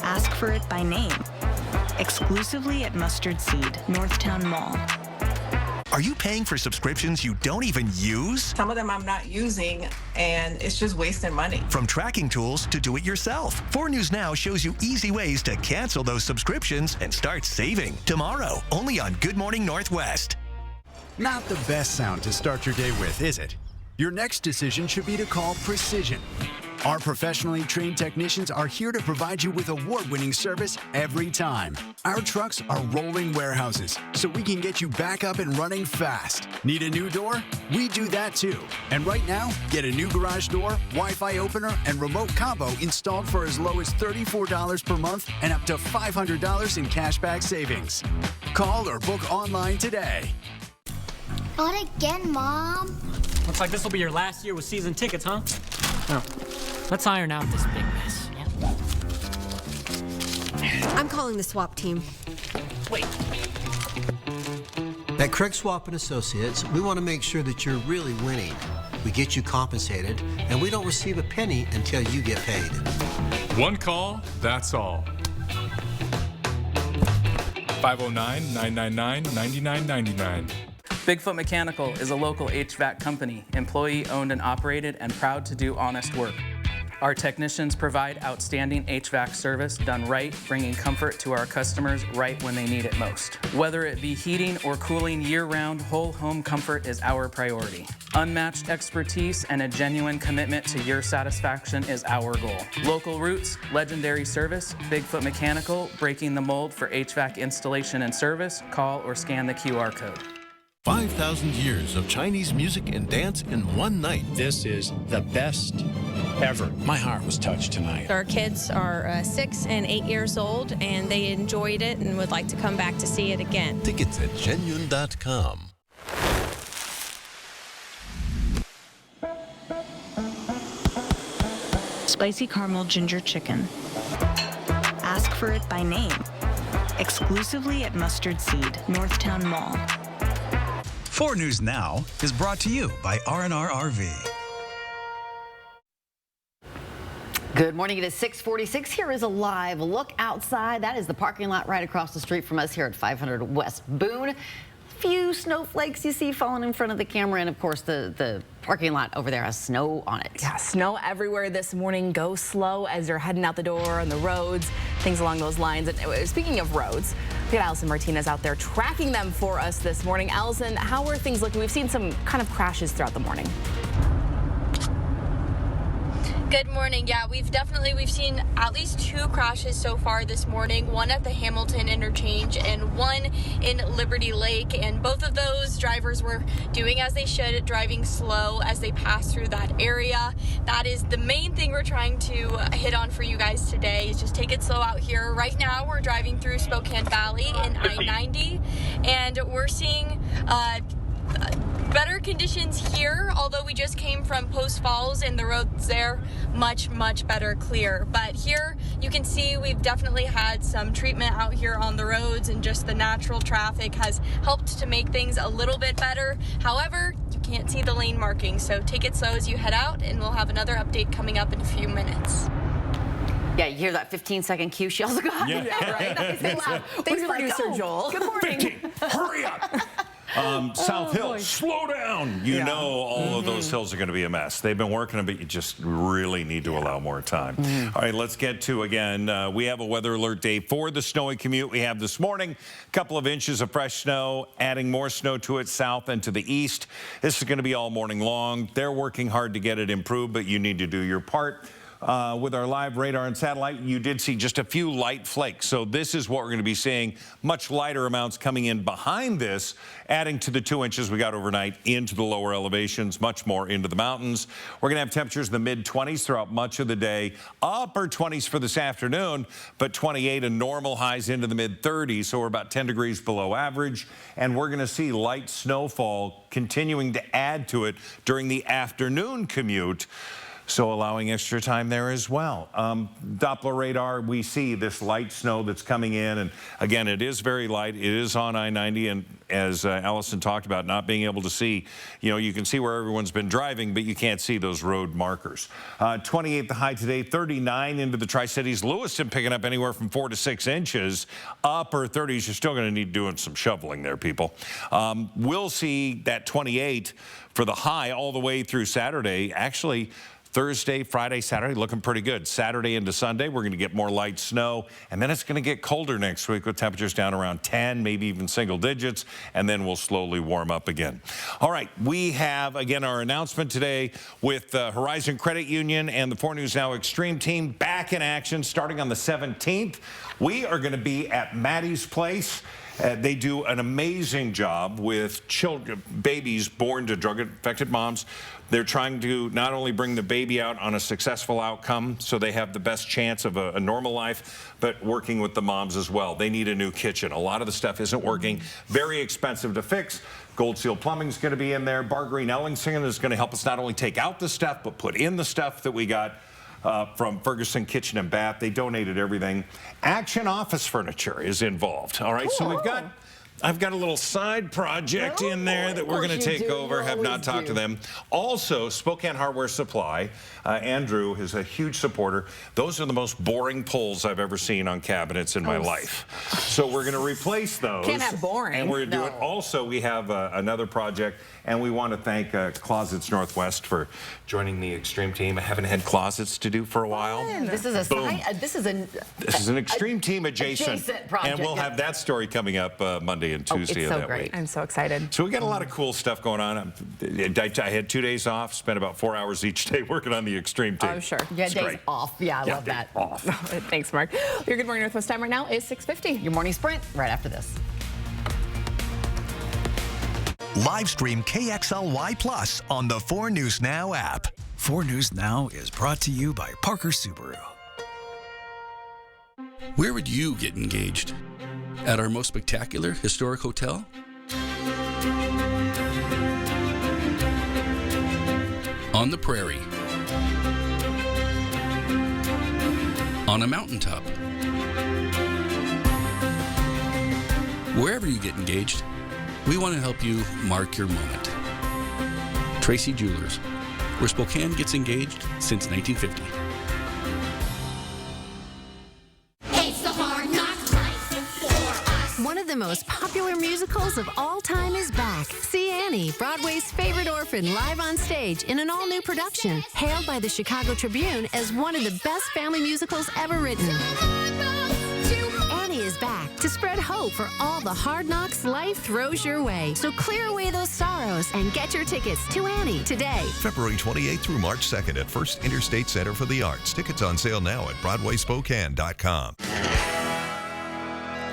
Ask for it by name. Exclusively at Mustard Seed, Northtown Mall. Are you paying for subscriptions you don't even use? Some of them I'm not using, and it's just wasting money. From tracking tools to do it yourself, 4 News Now shows you easy ways to cancel those subscriptions and start saving. Tomorrow, only on Good Morning Northwest. Not the best sound to start your day with, is it? Your next decision should be to call Precision. Our professionally trained technicians are here to provide you with award-winning service every time. Our trucks are rolling warehouses, so we can get you back up and running fast. Need a new door? We do that too. And right now, get a new garage door, Wi-Fi opener, and remote combo installed for as low as $34 per month and up to $500 in cashback savings. Call or book online today. Not again, Mom. Looks like this will be your last year with season tickets, huh? No. Let's iron out this big mess. Yeah? I'm calling the swap team. Wait. At Craig Swap & Associates, we want to make sure that you're really winning. We get you compensated, and we don't receive a penny until you get paid. One call, that's all. 509-999-9999. Bigfoot Mechanical is a local HVAC company, employee-owned and operated, and proud to do honest work. Our technicians provide outstanding HVAC service done right, bringing comfort to our customers right when they need it most. Whether it be heating or cooling year-round, whole home comfort is our priority. Unmatched expertise and a genuine commitment to your satisfaction is our goal. Local roots, legendary service, Bigfoot Mechanical, breaking the mold for HVAC installation and service. Call or scan the QR code. 5,000 years of Chinese music and dance in one night. This is the best ever. My heart was touched tonight. Our kids are 6 and 8 years old, and they enjoyed it and would like to come back to see it again. Tickets at genuine.com. Spicy caramel ginger chicken. Ask for it by name. Exclusively at Mustard Seed, Northtown Mall. 4 News Now is brought to you by R&R RV. Good morning. It is 6:46. Here is a live look outside. That is the parking lot right across the street from us here at 500 West Boone. Few snowflakes you see falling in front of the camera, and of course the parking lot over there has snow on it. Yeah, snow everywhere this morning. Go slow as you're heading out the door on the roads, things along those lines. And speaking of roads, we got Allison Martinez out there tracking them for us this morning. Allison, how are things looking? We've seen some kind of crashes throughout the morning. Good morning. Yeah, we've seen at least 2 crashes so far this morning, one at the Hamilton interchange and one in Liberty Lake, and both of those drivers were doing as they should, driving slow as they pass through that area. That is the main thing we're trying to hit on for you guys today, is just take it slow out here. Right now we're driving through Spokane Valley in I-90, and we're seeing better conditions here, although we just came from Post Falls and the roads there much better clear. But here you can see we've definitely had some treatment out here on the roads, and just the natural traffic has helped to make things a little bit better. However, you can't see the lane marking, so take it slow as you head out, and we'll have another update coming up in a few minutes. Yeah, you hear that 15-second cue she also got? Yeah, right? Nice and loud. Thanks, producer Joel. Good morning. 15, hurry up. South Hill, slow down. You know all of those hills are going to be a mess. They've been working, but you just really need to allow more time. All right, let's get to, again, we have a weather alert day for the snowy commute we have this morning. A couple of inches of fresh snow, adding more snow to it south and to the east. This is going to be all morning long. They're working hard to get it improved, but you need to do your part. With our live radar and satellite, you did see just a few light flakes. So this is what we're going to be seeing. Much lighter amounts coming in behind this, adding to the 2 inches we got overnight into the lower elevations, much more into the mountains. We're going to have temperatures in the mid-20s throughout much of the day. Upper 20s for this afternoon, but 28 and normal highs into the mid-30s. So we're about 10 degrees below average. And we're going to see light snowfall continuing to add to it during the afternoon commute. so allowing extra time there as well. Doppler radar, we see this light snow that's coming in, and again, it is very light. It is on I-90, and as Allison talked about, not being able to see, you can see where everyone's been driving, but you can't see those road markers. 28 the high today, 39 into the Tri-Cities. Lewiston picking up anywhere from 4 to 6 inches. Upper 30s, you're still going to need doing some shoveling there, people. We'll see that 28 for the high all the way through Saturday. Actually, Thursday, Friday, Saturday looking pretty good. Saturday into Sunday, we're going to get more light snow, and then it's going to get colder next week with temperatures down around 10, maybe even single digits, and then we'll slowly warm up again. All right, we have, again, our announcement today with Horizon Credit Union and the 4 News Now Extreme Team back in action starting on the 17th. We are going to be at Maddie's Place. They do an amazing job with children, babies born to drug-infected moms. They're trying to not only bring the baby out on a successful outcome so they have the best chance of a normal life, but working with the moms as well. They need a new kitchen. A lot of the stuff isn't working. Very expensive to fix. Gold Seal Plumbing is going to be in there. Bar Green Ellingson is going to help us not only take out the stuff, but put in the stuff that we got from Ferguson Kitchen and Bath. They donated everything. Action Office Furniture is involved. All right, so I've got a little side project in there that we're going to take over. Have not talked to them. Also, Spokane Hardware Supply. Andrew is a huge supporter. Those are the most boring pulls I've ever seen on cabinets in my life. So we're going to replace those. Can't have boring. And we're going to do it. Also, we have another project, and we want to thank Closets Northwest for joining the Extreme Team. I haven't had closets to do for a while. This is This is an Extreme Team adjacent project, and we'll have that story coming up Monday and Tuesday of that week. I'm so excited. So we got a lot of cool stuff going on. I had 2 days off, spent about 4 hours each day working on the Extreme Team. Oh, sure. Yeah, days off. Yeah, I love that. Off. Thanks, Mark. Your Good Morning Northwest time right now is 6:50. Your morning sprint right after this. Live stream KXLY Plus on the 4 News Now app. 4 News Now is brought to you by Parker Subaru. Where would you get engaged? At our most spectacular historic hotel? On the prairie? On a mountaintop? Wherever you get engaged, we want to help you mark your moment. Tracy Jewelers, where Spokane gets engaged since 1950. One of the most popular musicals of all time is back. See Annie, Broadway's favorite orphan, live on stage in an all-new production, hailed by the Chicago Tribune as one of the best family musicals ever written. Annie is back to spread hope for all the hard knocks life throws your way. So clear away those sorrows and get your tickets to Annie today. February 28th through March 2nd at First Interstate Center for the Arts. Tickets on sale now at BroadwaySpokane.com.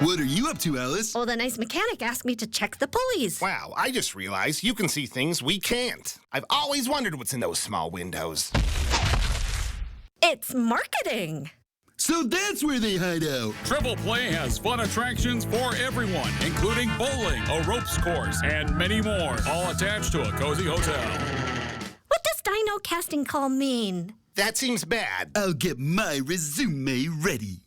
What are you up to, Alice? Well, the nice mechanic asked me to check the pulleys. Wow, I just realized you can see things we can't. I've always wondered what's in those small windows. It's marketing. So that's where they hide out. Triple Play has fun attractions for everyone, including bowling, a ropes course, and many more, all attached to a cozy hotel. What does dino casting call mean? That seems bad. I'll get my resume ready.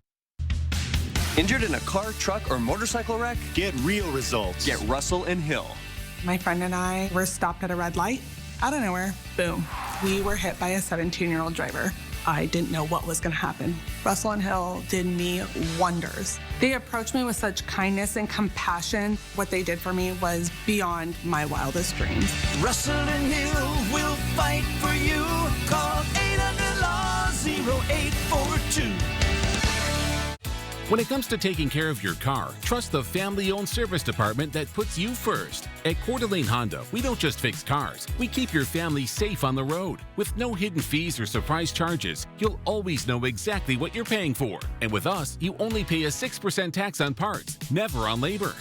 Injured in a car, truck, or motorcycle wreck? Get real results. Get Russell and Hill. My friend and I were stopped at a red light. Out of nowhere, boom. We were hit by a 17-year-old driver. I didn't know what was going to happen. Russell and Hill did me wonders. They approached me with such kindness and compassion. What they did for me was beyond my wildest dreams. Russell and Hill will fight for you. Call 800-LAW-0842. When it comes to taking care of your car, trust the family-owned service department that puts you first. At Coeur d'Alene Honda, we don't just fix cars, we keep your family safe on the road. With no hidden fees or surprise charges, you'll always know exactly what you're paying for. And with us, you only pay a 6% tax on parts, never on labor.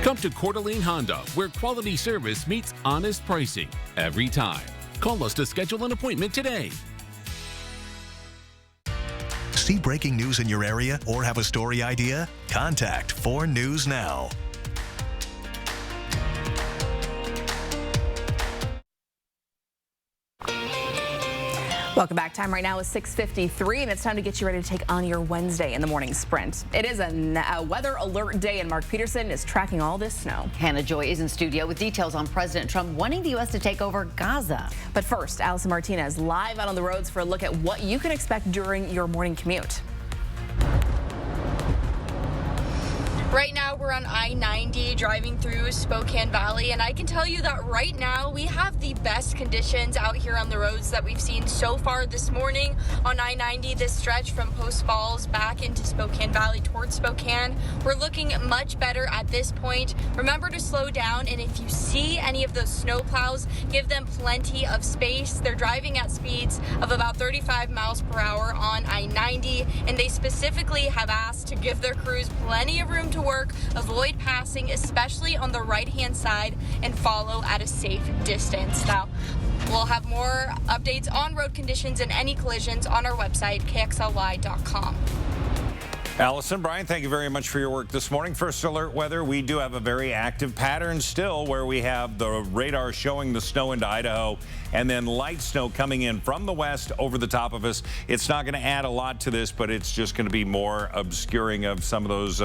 Come to Coeur d'Alene Honda, where quality service meets honest pricing every time. Call us to schedule an appointment today. See breaking news in your area or have a story idea? Contact 4 News Now. Welcome back. Time right now is 6:53, and it's time to get you ready to take on your Wednesday in the morning sprint. It is a weather alert day, and Mark Peterson is tracking all this snow. Hannah Joy is in studio with details on President Trump wanting the U.S. to take over Gaza. But first, Allison Martinez live out on the roads for a look at what you can expect during your morning commute. Right now we're on I-90 driving through Spokane Valley, and I can tell you that right now we have the best conditions out here on the roads that we've seen so far this morning on I-90. This stretch from Post Falls back into Spokane Valley towards Spokane, we're looking much better at this point. Remember to slow down, and if you see any of those snow plows, give them plenty of space. They're driving at speeds of about 35 miles per hour on I-90, and they specifically have asked to give their crews plenty of room to work, avoid passing, especially on the right-hand side, and follow at a safe distance. Now, we'll have more updates on road conditions and any collisions on our website, kxly.com. Allison, Brian, thank you very much for your work this morning. First alert weather, we do have a very active pattern still where we have the radar showing the snow into Idaho and then light snow coming in from the west over the top of us. It's not going to add a lot to this, but it's just going to be more obscuring of some of those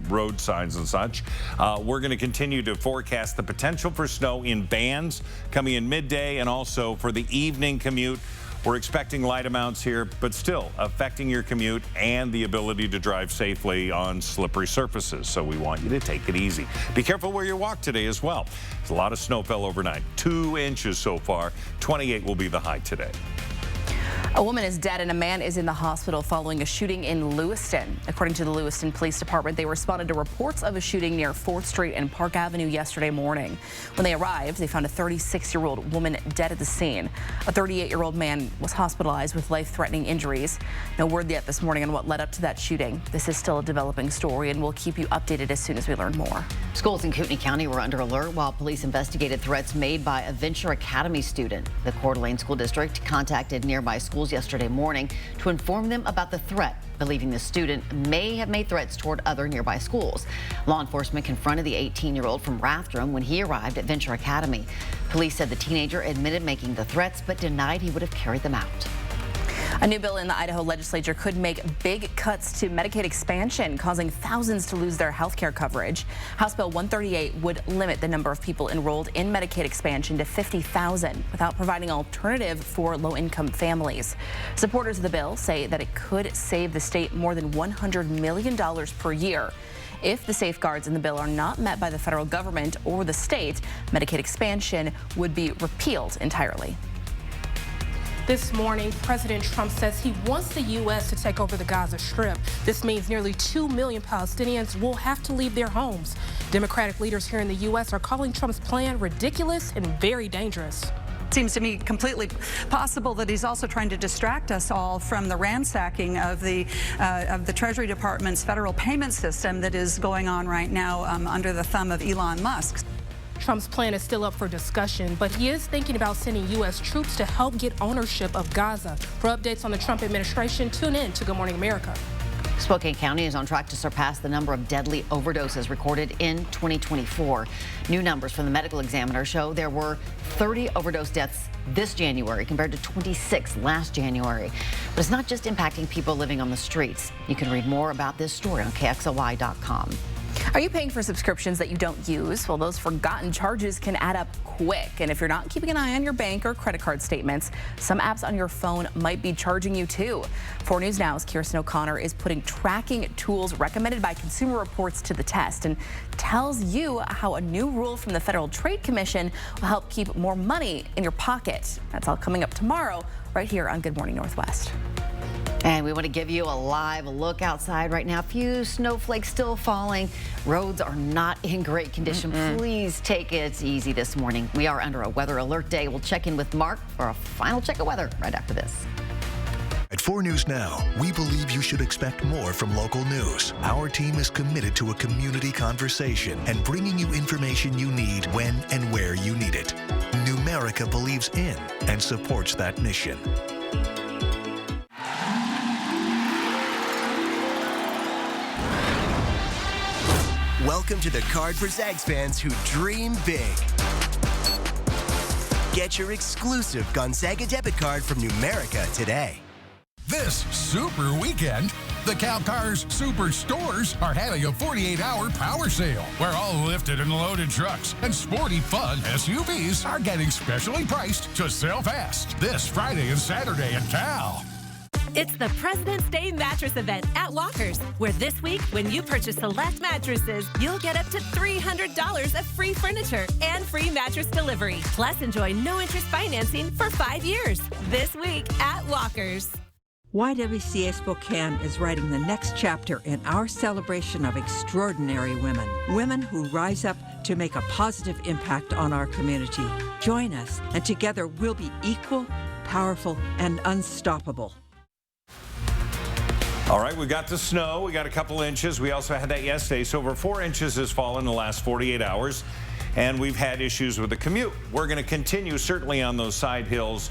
road signs and such. We're going to continue to forecast the potential for snow in bands coming in midday and also for the evening commute. We're expecting light amounts here, but still affecting your commute and the ability to drive safely on slippery surfaces. So we want you to take it easy. Be careful where you walk today as well. There's a lot of snow fell overnight. 2 inches so far. 28 will be the high today. A woman is dead and a man is in the hospital following a shooting in Lewiston. According to the Lewiston Police Department, they responded to reports of a shooting near 4th Street and Park Avenue yesterday morning. When they arrived, they found a 36-year-old woman dead at the scene. A 38-year-old man was hospitalized with life-threatening injuries. No word yet this morning on what led up to that shooting. This is still a developing story, and we'll keep you updated as soon as we learn more. Schools in Kootenai County were under alert while police investigated threats made by a Venture Academy student. The Coeur d'Alene School District contacted nearby schools yesterday morning to inform them about the threat, believing the student may have made threats toward other nearby schools. Law enforcement confronted the 18-year-old from Rathdrum when he arrived at Venture Academy. Police said the teenager admitted making the threats but denied he would have carried them out. A new bill in the Idaho legislature could make big cuts to Medicaid expansion, causing thousands to lose their health care coverage. House Bill 138 would limit the number of people enrolled in Medicaid expansion to 50,000 without providing an alternative for low-income families. Supporters of the bill say that it could save the state more than $100 million per year. If the safeguards in the bill are not met by the federal government or the state, Medicaid expansion would be repealed entirely. This morning, President Trump says he wants the U.S. to take over the Gaza Strip. This means nearly 2 million Palestinians will have to leave their homes. Democratic leaders here in the U.S. are calling Trump's plan ridiculous and very dangerous. It seems to me completely possible that he's also trying to distract us all from the ransacking of the Treasury Department's federal payment system that is going on right now under the thumb of Elon Musk. Trump's plan is still up for discussion, but he is thinking about sending U.S. troops to help get ownership of Gaza. For updates on the Trump administration, tune in to Good Morning America. Spokane County is on track to surpass the number of deadly overdoses recorded in 2024. New numbers from the medical examiner show there were 30 overdose deaths this January compared to 26 last January. But it's not just impacting people living on the streets. You can read more about this story on KXLY.com. Are you paying for subscriptions that you don't use? Well, those forgotten charges can add up quick. And if you're not keeping an eye on your bank or credit card statements, some apps on your phone might be charging you too. 4 News Now's Kirsten O'Connor is putting tracking tools recommended by Consumer Reports to the test and tells you how a new rule from the Federal Trade Commission will help keep more money in your pocket. That's all coming up tomorrow right here on Good Morning Northwest. And we want to give you a live look outside right now. A few snowflakes still falling. Roads are not in great condition. Please take it easy this morning. We are under a weather alert day. We'll check in with Mark for a final check of weather right after this. At 4 News Now, we believe you should expect more from local news. Our team is committed to a community conversation and bringing you information you need when and where you need it. Numerica believes in and supports that mission. Welcome to the card for Zags fans who dream big. Get your exclusive Gonzaga debit card from Numerica today. This super weekend, the CalCars Superstores are having a 48-hour power sale where all lifted and loaded trucks and sporty fun SUVs are getting specially priced to sell fast this Friday and Saturday at Cal. It's the President's Day mattress event at Walker's, where this week, when you purchase select mattresses, you'll get up to $300 of free furniture and free mattress delivery. Plus, enjoy no-interest financing for 5 years. This week at Walker's. YWCA Spokane is writing the next chapter in our celebration of extraordinary women. Women who rise up to make a positive impact on our community. Join us, and together we'll be equal, powerful, and unstoppable. All right, we got the snow. We got a couple inches. We also had that yesterday. So over 4 inches has fallen in the last 48 hours. And we've had issues with the commute. We're going to continue certainly on those side hills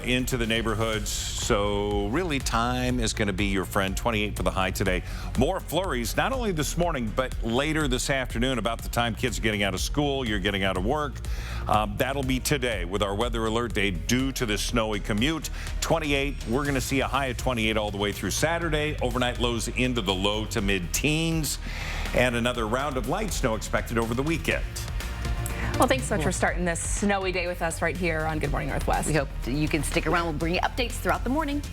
into the neighborhoods. So really time is going to be your friend. 28 for the high today. More flurries, not only this morning, but later this afternoon about the time kids are getting out of school, you're getting out of work. That'll be today with our weather alert day due to the snowy commute. 28, we're going to see a high of 28 all the way through Saturday. Overnight lows into the low to mid-teens. And another round of light snow expected over the weekend. Well, thanks so much for starting this snowy day with us right here on Good Morning Northwest. We hope you can stick around. We'll bring you updates throughout the morning.